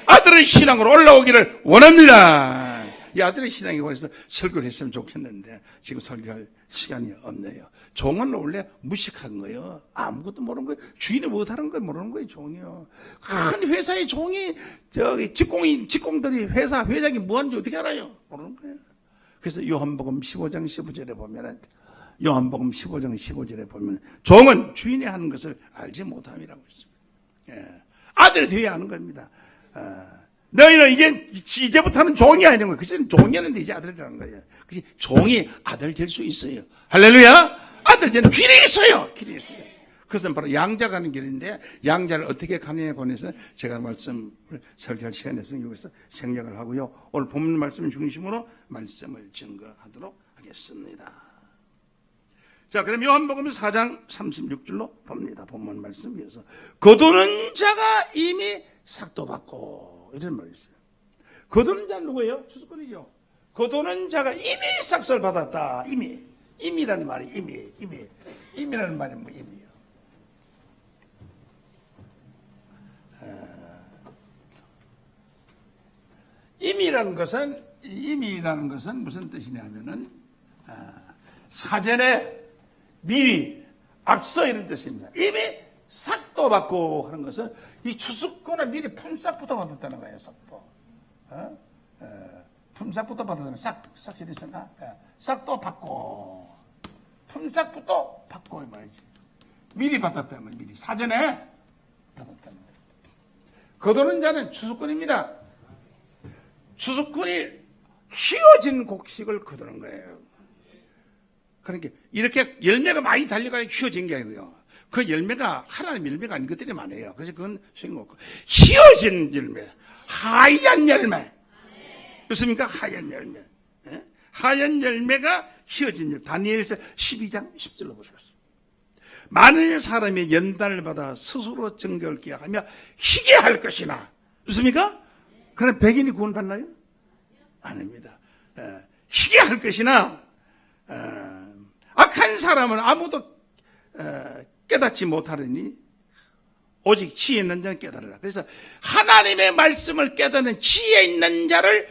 아들의 신앙으로 올라오기를 원합니다. 이 아들의 신앙에 관해서 설교를 했으면 좋겠는데 지금 설교할 시간이 없네요. 종은 원래 무식한 거예요. 아무것도 모르는 거예요. 주인이 못하는 걸 모르는 거예요. 종이요. 큰 회사의 종이 직공들이 회장이 뭐하는지 어떻게 알아요? 모르는 거예요. 그래서 요한복음 15장 15절에 보면은 종은 주인이 하는 것을 알지 못함이라고 했습니다. 아들이 되어야 하는 겁니다. 너희는 이제부터는 종이 아닌 거예요. 그전에 종이었는데 이제 아들이라는 거예요. 종이 아들 될 수 있어요. 할렐루야! 아들 되는 길이 있어요. 그것은 바로 양자 가는 길인데 양자를 어떻게 가느냐에 관해서 제가 말씀을 설교할 시간에서 여기서 생략을 하고요. 오늘 본문 말씀 중심으로 말씀을 증거하도록 하겠습니다. 자, 그럼 요한복음 4장 36절로 봅니다. 본문 말씀이어서 거두는 자가 이미 삭도 받고 이런 말이 있어요. 거두는 자는 누구예요? 추수꾼이죠. 거두는 자가 이미 삭설 받았다. 임이라는 말이 임이라는 말이 뭐 임이요. 임이라는 것은 무슨 뜻이냐면은 사전에 미리 앞서 이런 뜻입니다. 이미 삭도 받고 하는 것은 이 추수꾼을 미리 품삯부터 받았다는 거예요. 삭도. 품삯부터 받았다는 삭실이 있었나? 삭도 받고 품삯부터 받고 이 말이지. 미리 받았다는 거예요. 미리 사전에 받았다는 거예요. 거두는 자는 추수꾼입니다. 추수꾼이 휘어진 곡식을 거두는 거예요. 그러니까 이렇게 열매가 많이 달려가야 휘어진 게 아니고요. 그 열매가 하나님의 열매가 아닌 것들이 많아요. 그래서 그건 소용없고 휘어진 열매, 하얀 열매. 그렇습니까? 하얀 열매. 하얀 열매가 휘어진 열매. 다니엘서 12장 10절로 보시겠습니다. 많은 사람이 연단을 받아 스스로 정결케 하며 희게 할 것이나. 그렇습니까? 그럼 백인이 구원받나요? 아닙니다. 희게 할 것이나 악한 사람은 아무도 깨닫지 못하리니 오직 지혜 있는 자는 깨달으라. 그래서 하나님의 말씀을 깨닫는 지혜 있는 자를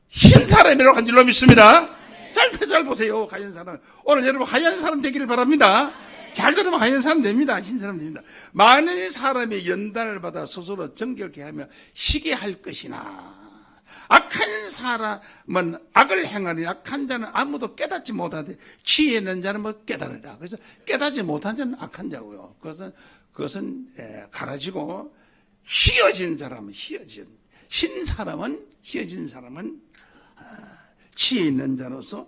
흰 사람이라고 한 줄로 믿습니다. 잘 보세요. 하얀 사람. 오늘 여러분 하얀 사람 되기를 바랍니다. 잘 들으면 하얀 사람 됩니다. 흰 사람 됩니다. 만일 사람이 연단을 받아 스스로 정결케 하며 희게 할 것이나 악한 사람은 악을 행하니 악한 자는 아무도 깨닫지 못하되 지혜 있는 자는 뭐 깨달으라. 그래서 깨닫지 못한 자는 악한 자고요. 그것은 가라지고 희어진 사람은 흰 사람은 희어진 사람은 지혜 있는 자로서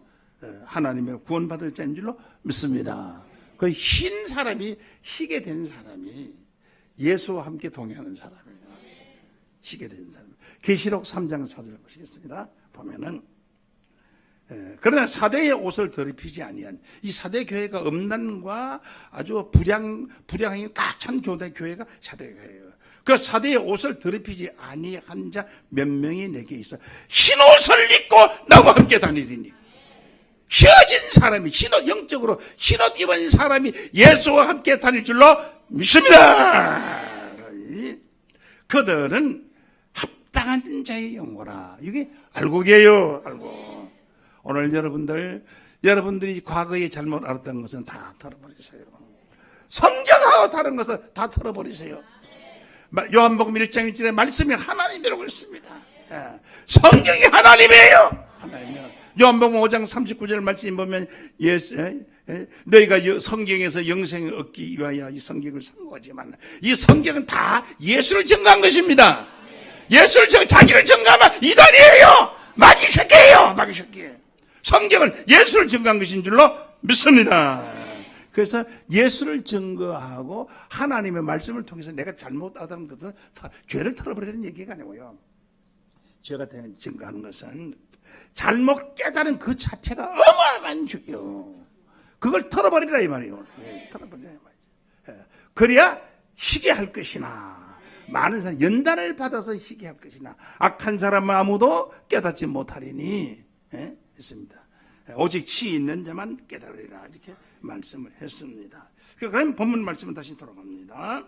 하나님의 구원받을 자인 줄로 믿습니다. 그 흰 사람이 희게 된 사람이 예수와 함께 동행하는 사람이에요. 희게 된 사람. 계시록 3장 4절을 보시겠습니다. 보면은 그러나 사대의 옷을 더럽히지 아니한 이 사대 교회가 음란과 아주 불량이 꽉 찬 교회가 사대 교회예요. 그 사대의 옷을 더럽히지 아니한 자 몇 명이 내게 있어 흰 옷을 입고 나와 함께 다니리니. 휘어진 사람이 영적으로 흰옷 입은 사람이 예수와 함께 다닐 줄로 믿습니다. 그들은 합당한 자의 영혼아. 이게 알고 계요. 알고. 오늘 여러분들이 과거에 잘못 알았던 것은 다 털어버리세요. 성경하고 다른 것은 다 털어버리세요. 요한복음 1장 1절에 말씀이 하나님이라고 했습니다. 성경이 하나님이에요. 하나님이요. 요한복음 5장 39절 말씀 보면 너희가 성경에서 영생을 얻기 위하여 이 성경을 선고하지만 이 성경은 다 예수를 증거한 것입니다. 자기를 증거하면 이단이에요. 마귀새끼예요. 성경은 예수를 증거한 것인 줄로 믿습니다. 그래서 예수를 증거하고 하나님의 말씀을 통해서 내가 잘못하다는 것은 죄를 털어버리는 얘기가 아니고요. 죄가 증거하는 것은 잘못 깨달은 그 자체가 어마어마한 죄요. 그걸 털어버리라 이 말이에요. 털어버리라 이 말이에요. 그래야 희게 할 것이나 많은 사람 연단을 받아서 희게 할 것이나 악한 사람은 아무도 깨닫지 못하리니 했습니다. 오직 치 있는 자만 깨달으리라 이렇게 말씀을 했습니다. 그럼 본문 말씀은 다시 돌아갑니다.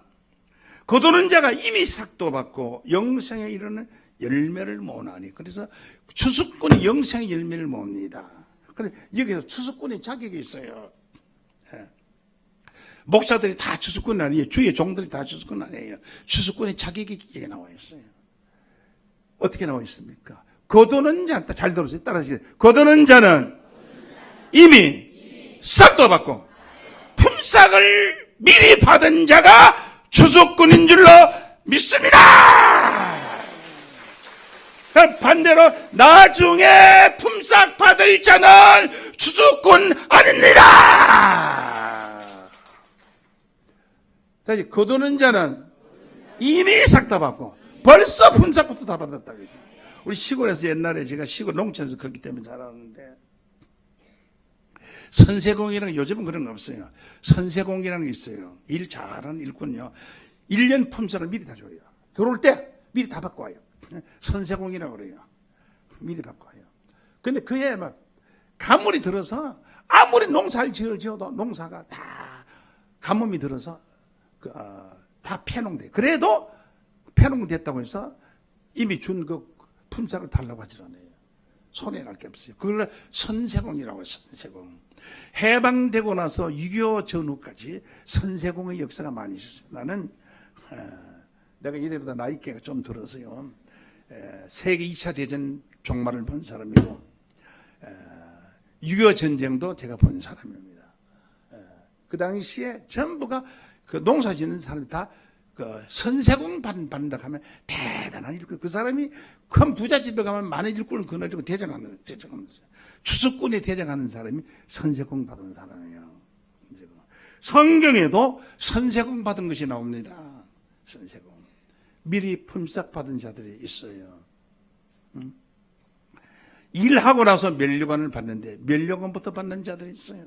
거두는 자가 이미 삭도 받고 영생에 이르는 열매를 모으나니. 그래서 추수꾼이 영생의 열매를 모읍니다. 그래 여기서 추수꾼의 자격이 있어요. 목사들이 다 추수꾼 아니에요. 주의 종들이 다 추수꾼 아니에요. 추수꾼의 자격이 여기 나와 있어요. 어떻게 나와 있습니까? 거두는 자, 잘 들으세요. 따라하세요. 거두는 자는 이미 싹도 받고 품삯을 미리 받은 자가 추수꾼인 줄로 믿습니다. 반대로 나중에 품삯 받을 자는 추수꾼 아닙니다. 다시 거두는 자는 이미 싹 다 받고 벌써 품삯부터 다 받았다 그죠. 우리 시골에서 옛날에 제가 시골 농촌에서 컸기 때문에 잘 아는데 선세공이라는 요즘은 그런 거 없어요. 선세공이라는 게 있어요. 일 잘하는 일꾼요 1년 품삯을 미리 다 줘요. 들어올 때 미리 다 받고 와요. 선세공이라고 그래요. 미리 받고 와요. 근데 그해 막 가물이 들어서 아무리 농사를 지어도 농사가 다 가뭄이 들어서 다 폐농돼. 그래도 폐농됐다고 해서 이미 준 그 품삯을 달라고 하질 않아요. 손해 날 게 없어요. 그걸 선세공이라고 해요. 선세공. 해방되고 나서 6.25 전후까지 선세공의 역사가 많이 있었어요. 나는 내가 이래보다 나이가 좀 들어서요. 세계 2차 대전 종말을 본 사람이고 6.25 전쟁도 제가 본 사람입니다. 그 당시에 전부가 그 농사 짓는 사람이 다 그 선세공 받는다 하면 대단한 일꾼. 그 사람이 큰 부잣집에 가면 많은 일꾼을 거느리고 대장하는 추수꾼이 대장하는 사람이 선세공 받은 사람이에요. 성경에도 선세공 받은 것이 나옵니다. 선세공. 미리 품삯 받은 자들이 있어요. 일하고 나서 면류관을 받는데 면류관부터 받는 자들이 있어요.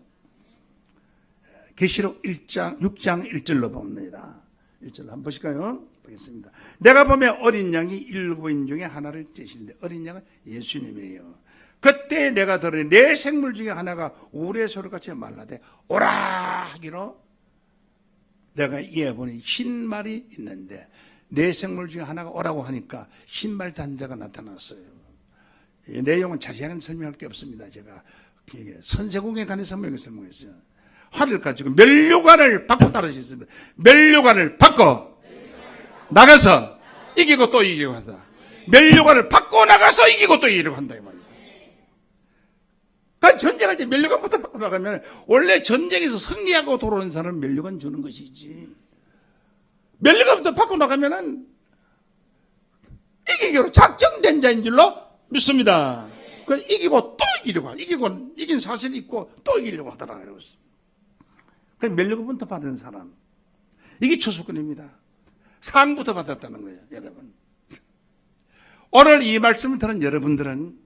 계시록 6장 1절로 봅니다. 1절 한번 보실까요? 보겠습니다. 내가 보면 어린 양이 7인 중에 하나를 째시는데 어린 양은 예수님이에요. 그때 내가 들으니 내 생물 중에 하나가 우레소리같이 말라대 오라 하기로 내가 이해해보니 신말이 있는데 네 생물 중에 하나가 오라고 하니까 신말 단자가 나타났어요. 이 내용은 자세하게 설명할 게 없습니다. 제가 선세공에 관해 설명했어요. 활을 가지고 면류관을 받고 따르셨습니다. 면류관을 받고 나가서 이기고 또 이기려고 한다. 면류관을 받고 나가서 이기고 또 이기려고 한다 이 말이죠. 그러니까 전쟁할 때 면류관부터 받고 나가면 원래 전쟁에서 승리하고 돌아오는 사람은 면류관 주는 것이지. 면류관부터 받고 나가면은 이기기로 작정된 자인 줄로 믿습니다. 그 이기고 또 이기려고 이기고 이긴 사실이 있고 또 이기려고 하더라고요. 그 면류관부터 받은 사람 이게 초수권입니다. 상부터 받았다는 거예요, 여러분. 오늘 이 말씀을 들은 여러분들은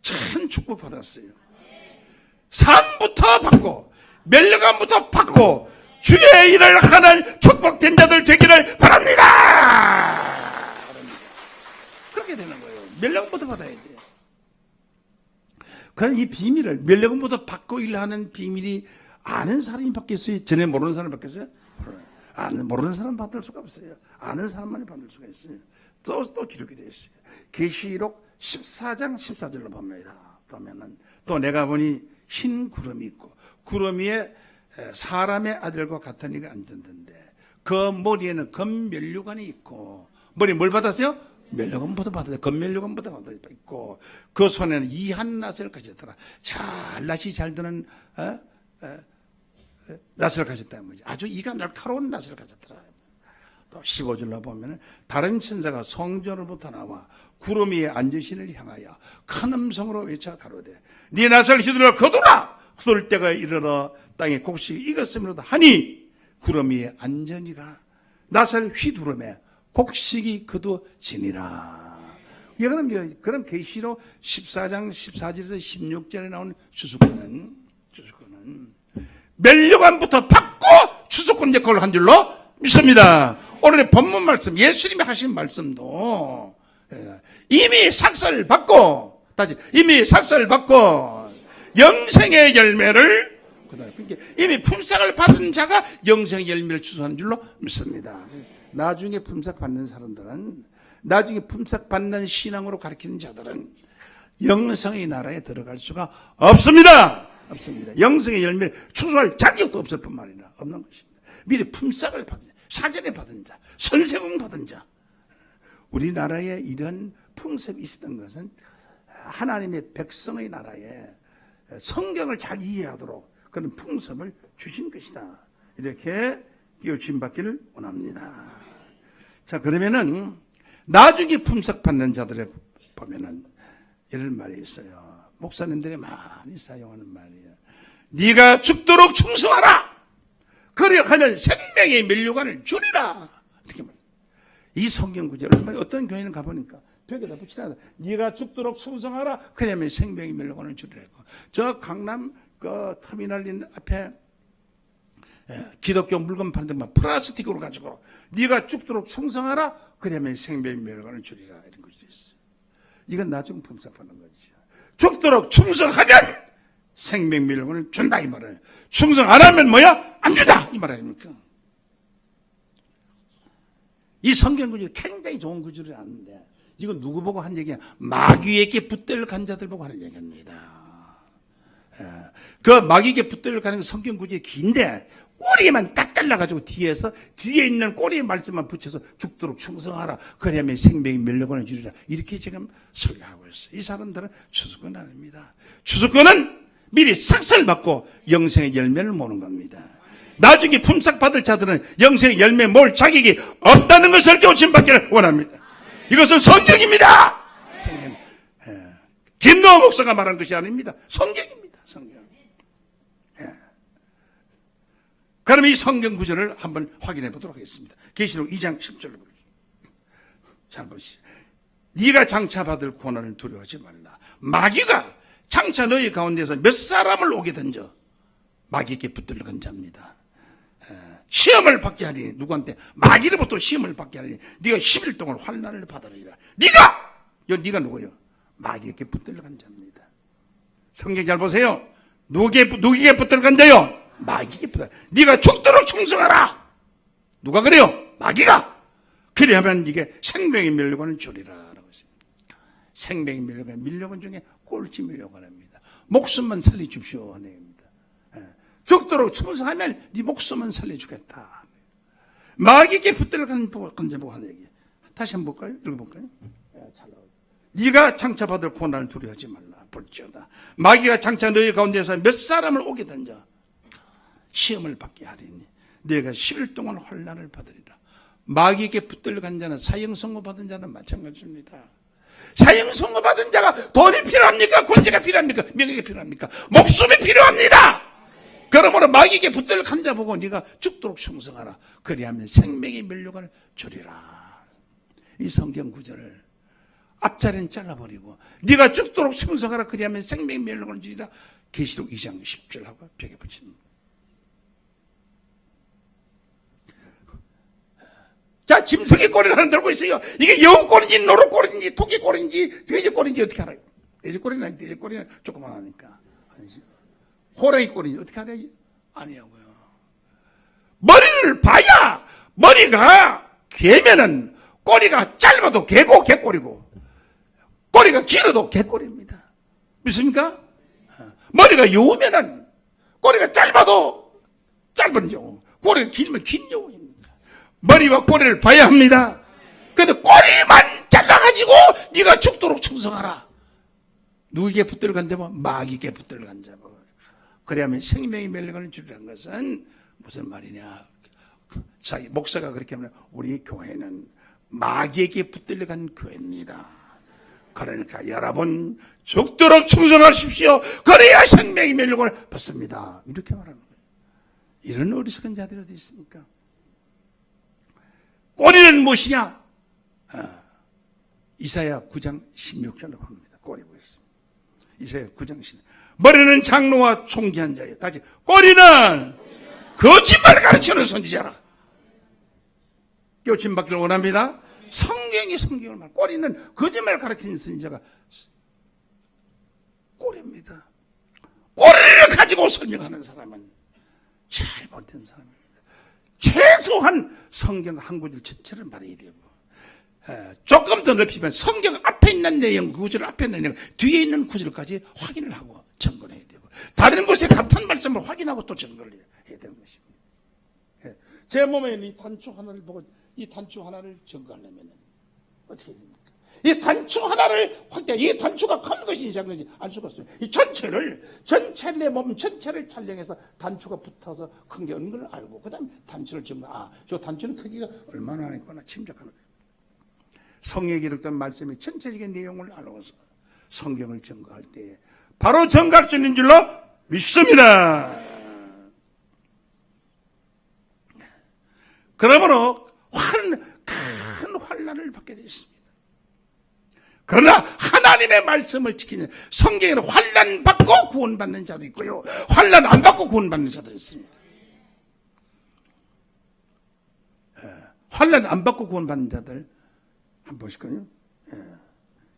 참 축복받았어요. 상부터 받고 면류관부터 받고 주의 일을 하는 축복된 자들 되기를 바랍니다. 그렇게 되는 거예요. 면류관부터 받아야지. 그럼 이 비밀을 면류관부터 받고 일하는 비밀이 아는 사람이 받겠어요? 전에 모르는 사람이 받겠어요? 모르는 사람 받을 수가 없어요. 아는 사람만이 받을 수가 있어요. 또 기록이 되어 있어요. 계시록 14장 14절로 보면은 또 내가 보니 흰 구름이 있고 구름 위에 사람의 아들과 같은 이가 앉았는데 그 머리에는 금면류관이 있고 머리 뭘 받았어요? 면류관부터 받았어요. 금면류관부터 받았고 그 손에는 이한 낫을 가졌더라. 잘 낫이 잘 드는 낫을 가졌다는 거죠. 아주 이가 날카로운 낫을 가졌더라. 또 15절로 보면 다른 천사가 성전으로부터 나와 구름 위에 앉으신을 향하여 큰 음성으로 외쳐 가로되 네 낫을 휘두르어 거두라. 휘둘 때가 이르러 땅에 곡식이 익었음이로다 하니 구름 위에 앉으니가 낫을 휘두르매 곡식이 거두지니라. 그럼 계시록 14장 14절에서 16절에 나오는 주수권은 면류관부터 받고 주수권 역할을 한 줄로 믿습니다. 오늘의 본문 말씀, 예수님이 하신 말씀도 이미 삭설 받고, 이미 삭설 받고 영생의 열매를 이미 품삯을 받은 자가 영생의 열매를 주소하는 줄로 믿습니다. 나중에 품삯 받는 사람들은, 나중에 품삯 받는 신앙으로 가르치는 자들은 영생의 나라에 들어갈 수가 없습니다. 없습니다. 영생의 열매를 추수할 자격도 없을 뿐만 아니라 없는 것입니다. 미리 품삯을 받은 자, 사전에 받은 자, 선세공 받은 자. 우리나라에 이런 풍습이 있었던 것은 하나님의 백성의 나라에 성경을 잘 이해하도록 그런 풍습을 주신 것이다. 이렇게 깨우침 받기를 원합니다. 자, 그러면은 나중에 품삯 받는 자들에 보면은 이런 말이 있어요. 목사님들이 많이 사용하는 말이에요. 네가 죽도록 충성하라. 그리하면 생명의 면류관을 주리라. 이렇게 말해요. 이 성경 구절을 어떤 교회는 가보니까 벽에다 붙이라. 네가 죽도록 충성하라. 그러면 생명의 면류관을 주리라. 저 강남 그 터미널 앞에 기독교 물건 파는 데만 플라스틱으로 가지고 네가 죽도록 충성하라. 그러면 생명의 면류관을 주리라. 이런 것이 있어요. 이건 나중 품삯하는 거죠. 죽도록 충성하면 생명 면류관을 준다 이 말이에요. 충성 안 하면 뭐야? 안 준다 이 말 아닙니까? 이 성경 구절이 굉장히 좋은 구절이 아닌데 이건 누구 보고 한 얘기야? 마귀에게 붙들 간 자들 보고 하는 얘기입니다. 그 마귀에게 붙들 가는 성경 구절이 긴데 꼬리만 딱 잘라가지고 뒤에 있는 꼬리의 말씀만 붙여서 죽도록 충성하라. 그러면 생명의 면류관을 주리라. 이렇게 지금 설교하고 있어요. 이 사람들은 추수권 아닙니다. 추수권은 미리 삭설 받고 영생의 열매를 모는 겁니다. 나중에 품삯 받을 자들은 영생의 열매 몰 자격이 없다는 것을 깨우침 받기를 원합니다. 이것은 성경입니다. 성경. 김노호 목사가 말한 것이 아닙니다. 성경입니다. 성경. 그럼 이 성경 구절을 한번 확인해 보도록 하겠습니다. 계시록 2장 10절로 보겠습니다. 잘 보시죠. 네가 장차 받을 고난을 두려워하지 말라. 마귀가 장차 너희 가운데서 몇 사람을 오게 던져 마귀에게 붙들려 간 자입니다. 시험을 받게 하리니 누구한테? 마귀로부터 시험을 받게 하리니 네가 10일 동안 환난을 받으리라. 네가 누구예요? 마귀에게 붙들려 간 자입니다. 성경 잘 보세요. 누구에게 붙들려 간 자요? 마귀에게 붙어. 네가 죽도록 충성하라. 누가 그래요? 마귀가. 그래야만 이게 생명의 면류관을 주리라 라고 했습니다. 생명의 면류관 중에 꼴찌 면류관입니다. 목숨만 살려주십시오 하는 얘기입니다. 죽도록 충성하면 네 목숨은 살려주겠다. 마귀에게 붙들어 간자보고 하는 얘기. 다시 한번 볼까요? 읽어볼까요? 잘 나와요. 네가 장차 받을 고난을 두려워하지 말라. 볼지어다 마귀가 장차 너희 가운데서 몇 사람을 오게 던져 시험을 받게 하리니 너희가 10일 동안 환난을 받으리라. 마귀에게 붙들려 간 자는 사형선고 받은 자는 마찬가지입니다. 사형선고 받은 자가 돈이 필요합니까? 권세가 필요합니까? 명예가 필요합니까? 목숨이 필요합니다. 그러므로 마귀에게 붙들려 간 자 보고 네가 죽도록 충성하라. 그리하면 생명의 면류관을 주리라. 이 성경 구절을 앞자리는 잘라버리고 네가 죽도록 충성하라. 그리하면 생명의 면류관을 주리라. 계시록 2장 10절하고 벽에 붙입니다. 자, 짐승의 꼬리를 하나 들고 있어요. 이게 여우 꼬리인지 노루 꼬리인지 토끼 꼬리인지 돼지 꼬리인지 어떻게 알아요? 돼지 꼬리는 아니, 돼지 꼬리는 조그만 하니까 아니죠. 호랑이 꼬리인지 어떻게 알아요? 아니냐고요. 머리를 봐야 머리가 개면은 꼬리가 짧아도 개고 개꼬리고 꼬리가 길어도 개꼬리입니다. 믿습니까? 머리가 여우면은 꼬리가 짧아도 짧은 여우, 꼬리가 길면 긴 여우입니다. 머리와 꼬리를 봐야 합니다. 그런데 꼬리만 잘라가지고 네가 죽도록 충성하라. 누구에게 붙들어 간다면 마귀에게 붙들어 간다면. 그래야만 생명의 면류관을 주리라는 것은 무슨 말이냐. 자기 목사가 그렇게 하면 우리 교회는 마귀에게 붙들려 간 교회입니다. 그러니까 여러분 죽도록 충성하십시오. 그래야 생명의 면류관을 받습니다. 이렇게 말하는 거예요. 이런 어리석은 자들이 어디 있습니까? 꼬리는 무엇이냐? 이사야 9장 16절로 합니다. 꼬리 보겠습니다. 이사야 9장 16절. 머리는 장로와 총기한 자예요. 다시 꼬리는 거짓말 가르치는 선지자라. 깨우침 받기를 원합니다. 성경이 성경을 말. 꼬리는 거짓말 가르치는 선지자가 꼬리입니다. 꼬리를 가지고 설명하는 사람은 잘못된 사람입니다. 최소한 성경 한 구절 전체를 말해야 되고 조금 더 넓히면 성경 앞에 있는 내용, 구절 앞에 있는 내용, 뒤에 있는 구절까지 확인을 하고 점검을 해야 되고 다른 곳에 같은 말씀을 확인하고 또 점검을 해야 되는 것입니다. 제 몸에 이 단추 하나를 보고 이 단추 하나를 점검하려면 어떻게 됩니까? 이 단추 하나를 확대, 이 단추가 큰 것인지 작은 것인지 알 수가 없어요. 이 전체를 내 몸 전체를 촬영해서 단추가 붙어서 큰 게 없는 걸 알고, 그 다음에 단추를 점검, 저 단추는 크기가 얼마나 하니까 침착하는 거예요. 성경에 기록된 말씀의 전체적인 내용을 알고서 성경을 증거할 때 바로 증거할 수 있는 줄로 믿습니다. 그러므로 큰 환난을 받게 되었습니다. 그러나 하나님의 말씀을 지키는 성경에는 환난 받고 구원받는 자도 있고요, 환난 안 받고 구원받는 자도 있습니다. 환난 안 받고 구원받는 자들 한번 보실까요?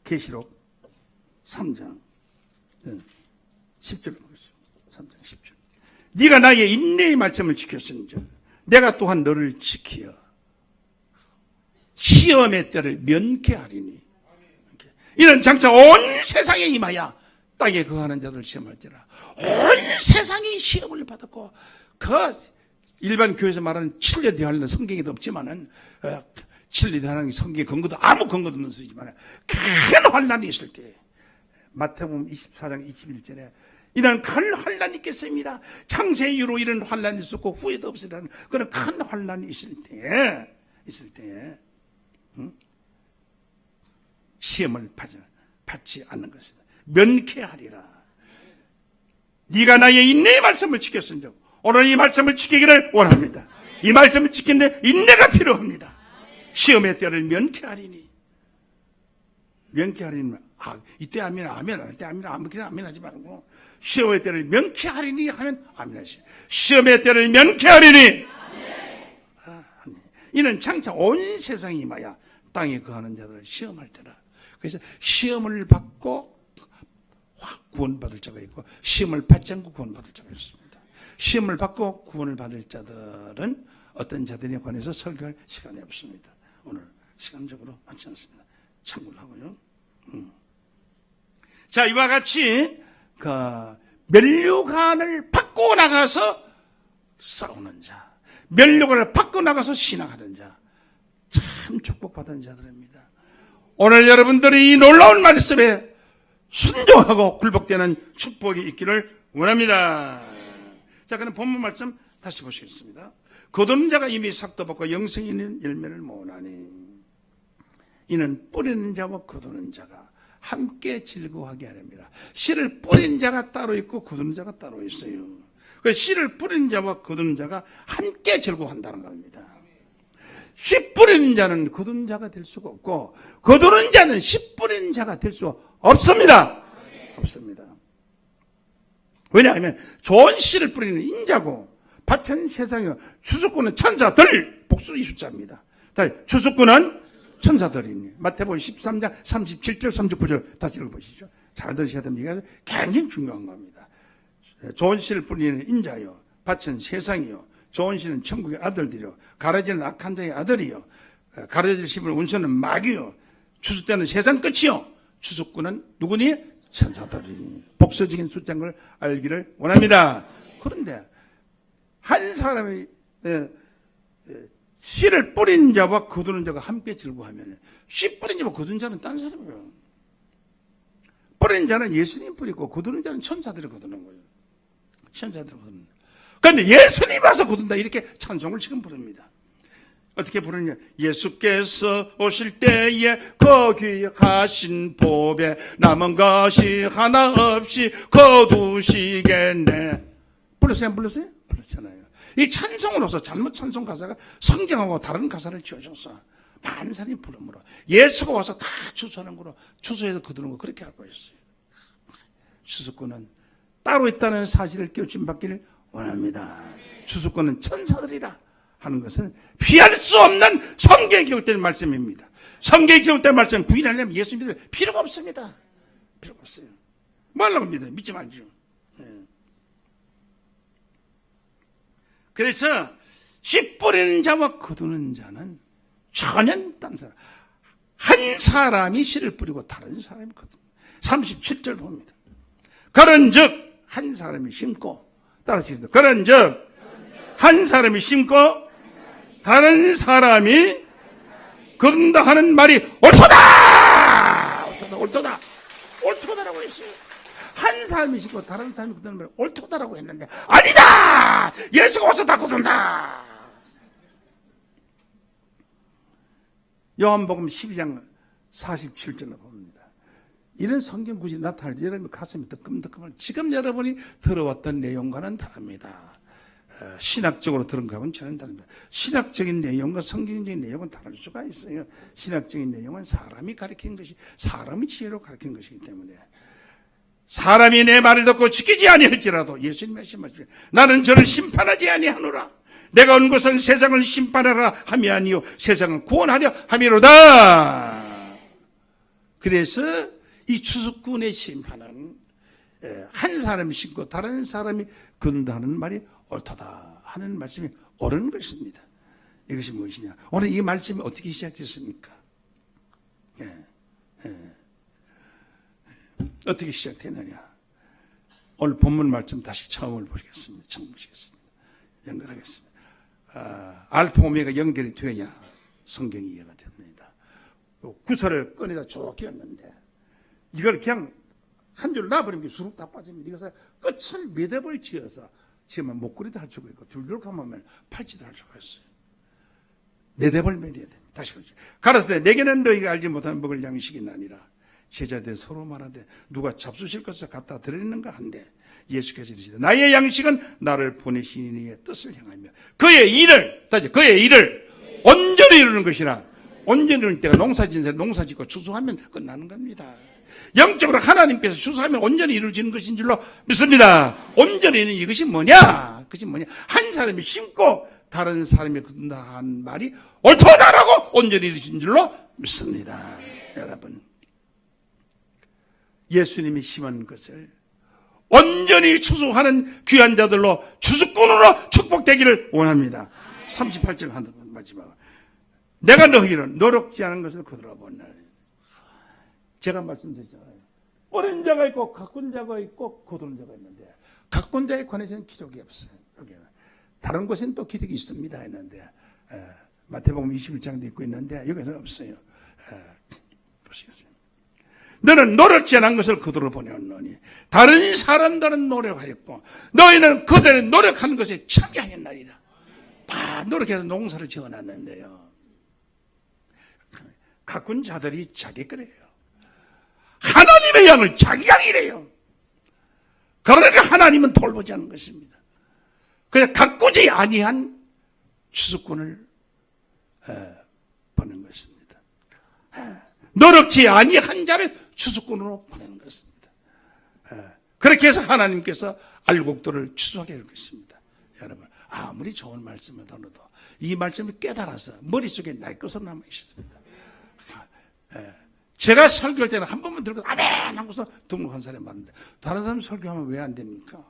계시록 3장 10절 보겠습니다. 3장 10절. 네가 나의 인내의 말씀을 지켰은즉 내가 또한 너를 지키어 시험의 때를 면케하리니 이는 장차 온 세상에 임하여 땅에 거하는 자들 시험할지라. 온 세상이 시험을 받았고, 그 일반 교회에서 말하는 진리에 대한 성경에도 없지만은 진리에 대한 성경의 근거도 아무 근거도 없는 수지만 큰 환난이 있을 때, 마태복음 24장 21절에 이는 큰 환난이 있겠습니다. 창세 이후로 이런 환난이 있었고 후에도 없으라는 그런 큰 환난이 있을 때에 시험을 받지 않는 것이다. 면케하리라. 네가 나의 인내의 말씀을 지켰은즉 오늘 이 말씀을 지키기를 원합니다. 이 말씀을 지키는데 인내가 필요합니다. 시험의 때를 면케하리니. 면케하리니. 이때 아멘, 아멘, 이때 아멘, 아멘 하지 말고 시험의 때를 면케하리니 하면 아멘 하시. 시험의 때를 면케하리니. 이는 장차 온 세상이 임하여 땅에 거하는 자들을 시험할 때라. 그래서 시험을 받고 구원받을 자가 있고 시험을 받지 않고 구원받을 자가 있습니다. 시험을 받고 구원을 받을 자들은 어떤 자들에 관해서 설교할 시간이 없습니다. 오늘 시간적으로 많지 않습니다. 참고를 하고요. 자, 이와 같이 그 면류관을 받고 나가서 싸우는 자, 면류관을 받고 나가서 신앙하는 자, 참 축복받은 자들입니다. 오늘 여러분들이 이 놀라운 말씀에 순종하고 굴복되는 축복이 있기를 원합니다. 자, 그럼 본문 말씀 다시 보시겠습니다. 거두는 자가 이미 삭도 받고 영생이 있는 열매를 모으나니 이는 뿌리는 자와 거두는 자가 함께 즐거워하게 하렵니다. 씨를 뿌린 자가 따로 있고 거두는 자가 따로 있어요. 그 씨를 뿌린 자와 거두는 자가 함께 즐거워한다는 겁니다. 씨 뿌리는 자는 거두는 자가 될 수가 없고 거두는 자는 씨 뿌리는 자가 될 수 없습니다. 없습니다. 왜냐하면 좋은 씨를 뿌리는 인자고 밭은 세상이요 주수꾼은 천사들, 복수 숫자입니다. 주수꾼은 천사들이니 마태복음 13장 37절 39절 다시 읽어보시죠. 잘 들으셔야 됩니다. 굉장히 중요한 겁니다. 좋은 씨를 뿌리는 인자요 밭은 세상이요 좋은 씨는 천국의 아들들이요 가라지는 악한 자의 아들이요 가라지를 씹을 운수는 마귀요 추수 때는 세상 끝이요 추수꾼은 누구니? 천사들이니 복수적인 숫자인 걸 알기를 원합니다. 그런데 한 사람이 씨를 뿌린 자와 거두는 자가 함께 즐거워하면 씨 뿌린 자와 거두는 자는 딴 사람이에요. 뿌린 자는 예수님 뿌리고 거두는 자는 천사들이 거두는 거예요. 천사들이 거두는 거예요. 그런데 예수님 와서 거둔다 이렇게 찬송을 지금 부릅니다. 어떻게 부르냐? 예수께서 오실 때에 거기하신 보배 남은 것이 하나 없이 거두시겠네. 불렀어요? 안 불렀어요? 불렀잖아요. 이 찬송으로서 잘못 찬송 가사가 성경하고 다른 가사를 지어줬어. 많은 사람이 부름으로 예수가 와서 다 추수하는 거로 추수해서 거두는 거 그렇게 알고 있어요. 추수꾼은 따로 있다는 사실을 깨우침 받기를 원합니다. 추수꾼은 천사들이라 하는 것은 피할 수 없는 성경에 기록된 말씀입니다. 성경에 기록된 말씀을 부인하려면 예수 믿을 필요가 없습니다. 필요가 없어요. 뭐 하려고 믿어요? 믿지 말죠. 그래서 씨 뿌리는 자와 거두는 자는 전혀 딴 사람. 한 사람이 씨를 뿌리고 다른 사람이 거둡니다. 37절 봅니다. 그런즉 한 사람이 심고 따라서 그런즉 한 사람이 심고 다른 사람이 거둔다 하는 말이 옳도다! 옳도다! 옳도다라고 했어요. 한 사람이 심고 다른 사람이 거두는 말이 옳도다라고 했는데 아니다! 예수가 와서 다 거둔다! 요한복음 12장 47절로 봅니다. 이런 성경 구절이 나타날 때 여러분 가슴이 뜨끔뜨끔할. 지금 여러분이 들어왔던 내용과는 다릅니다. 신학적으로 들은 거하고는 전혀 다릅니다. 신학적인 내용과 성경적인 내용은 다를 수가 있어요. 신학적인 내용은 사람이 가르치는 것이 사람의 지혜로 가르치는 것이기 때문에 사람이 내 말을 듣고 지키지 아니할지라도 예수님 말씀하시죠. 나는 저를 심판하지 아니하노라. 내가 온 것은 세상을 심판하라 함이 아니요 세상을 구원하려 함이로다. 그래서 이 추수꾼의 심판은 한 사람이 심고 다른 사람이 거둔다는 말이 옳다 하는 말씀이 옳은 것입니다. 이것이 무엇이냐? 오늘 이 말씀이 어떻게 시작됐습니까? 어떻게 시작되느냐? 오늘 본문 말씀 다시 처음을 보시겠습니다. 처음 보시겠습니다. 연결하겠습니다. 알파 오메가 연결이 되어야 성경이 이해가 됩니다. 구설을 꺼내다 좋게 였는데 이걸 그냥 한 줄 놔버리면 수룩 다 빠집니다. 이것을 끝을 매듭을 지어서 지으면 목걸이도 할 수가 있고 둘둘 감으면 팔찌도 할 수가 있어요. 매듭을 매뎌야 됩니다. 다시 보죠. 가라사대 내게는 너희가 알지 못하는 먹을 양식이 나니라. 제자들 서로 말하되 누가 잡수실 것을 갖다 드리는가 한데 예수께서 이르시되 나의 양식은 나를 보내신 이의 뜻을 향하며 그의 일을 온전히 이루는 것이라. 온전히 이룰 때가 농사짓는 농사 짓고 추수하면 끝나는 겁니다. 영적으로 하나님께서 추수하면 온전히 이루어지는 것인 줄로 믿습니다. 온전히는 이것이 뭐냐? 그것이 뭐냐? 한 사람이 심고 다른 사람이 거둔다 한 말이 옳도다라고 온전히 이루어진 줄로 믿습니다. 여러분, 예수님이 심은 것을 온전히 추수하는 귀한 자들로 추수꾼으로 축복되기를 원합니다. 38절 한번 마지막. 내가 너희를 노력지 않은 것을 거두어 보나. 제가 말씀드렸잖아요. 어린 자가 있고 가꾼 자가 있고 거두는 자가 있는데, 가꾼 자에 관해서는 기록이 없어요. 여기는. 다른 곳에는 또 기록이 있습니다 했는데, 마태복음 21장도 있고 있는데 여기는 없어요. 보시겠어요? 너는 노력지 않은 것을 그대로 보내었노니 다른 사람들은 노력하였고 너희는 그들의 노력하는 것에 참여하였나이다. 다 노력해서 농사를 지어놨는데요, 가꾼 자들이 자기 거래요. 하나님의 양을 자기 양이래요. 그러니까 하나님은 돌보지 않는 것입니다. 그냥 가꾸지 아니한 추수꾼을 보낸 것입니다. 노력지 아니한 자를 추수꾼으로 보내는 것입니다. 그렇게 해서 하나님께서 알곡들을 추수하게 할 것입니다. 여러분, 아무리 좋은 말씀을 들어도 이 말씀을 깨달아서 머릿속에 날 것으로 남아 있습니다. 제가 설교할 때는 한 번만 들고 아멘 하고서 등록한 사람이 많은데, 다른 사람 설교하면 왜 안 됩니까?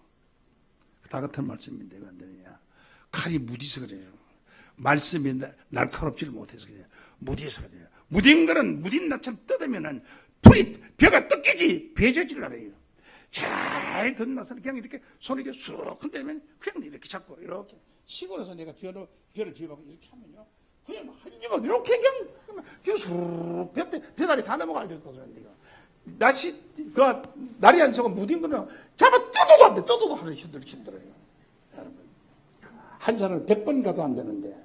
다 같은 말씀인데 왜 안 되느냐? 칼이 무디서 그래요. 말씀이 날카롭지를 못해서 그래요. 무디서 그래요. 무딘 거는 무딘 나처럼 뜯으면은 불이 벼가 뜯기지 배져질 않아요. 잘 덧나서 그냥 이렇게 손을 이렇게 쑥 흔들면 그냥 이렇게 잡고 이렇게 시골에서 내가 벼를 비워갖고 이렇게 하면요, 그냥 한 주먹 이렇게 그냥 쑥 벼다리 다 넘어가 이랬거든요. 날이 안 서고 무딘 거는 잡아 뜯어도 안 돼. 뜯어도 하는 힘들어요. 여러분, 한 사람을 100번 가도 안 되는데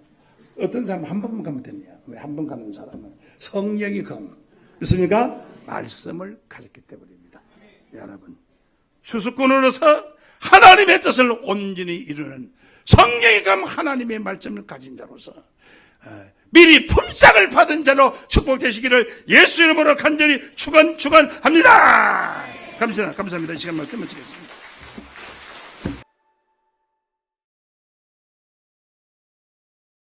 어떤 사람은 한 번만 가면 되냐? 왜 한 번 가는 사람은 성령이 믿습니까? 말씀을 가졌기 때문입니다. 여러분, 추수꾼으로서 하나님의 뜻을 온전히 이루는 성령이 하나님의 말씀을 가진 자로서 미리 품삯을 받은 자로 축복되시기를 예수 이름으로 간절히 축원합니다. 감사합니다. 이 시간 말씀 마치겠습니다.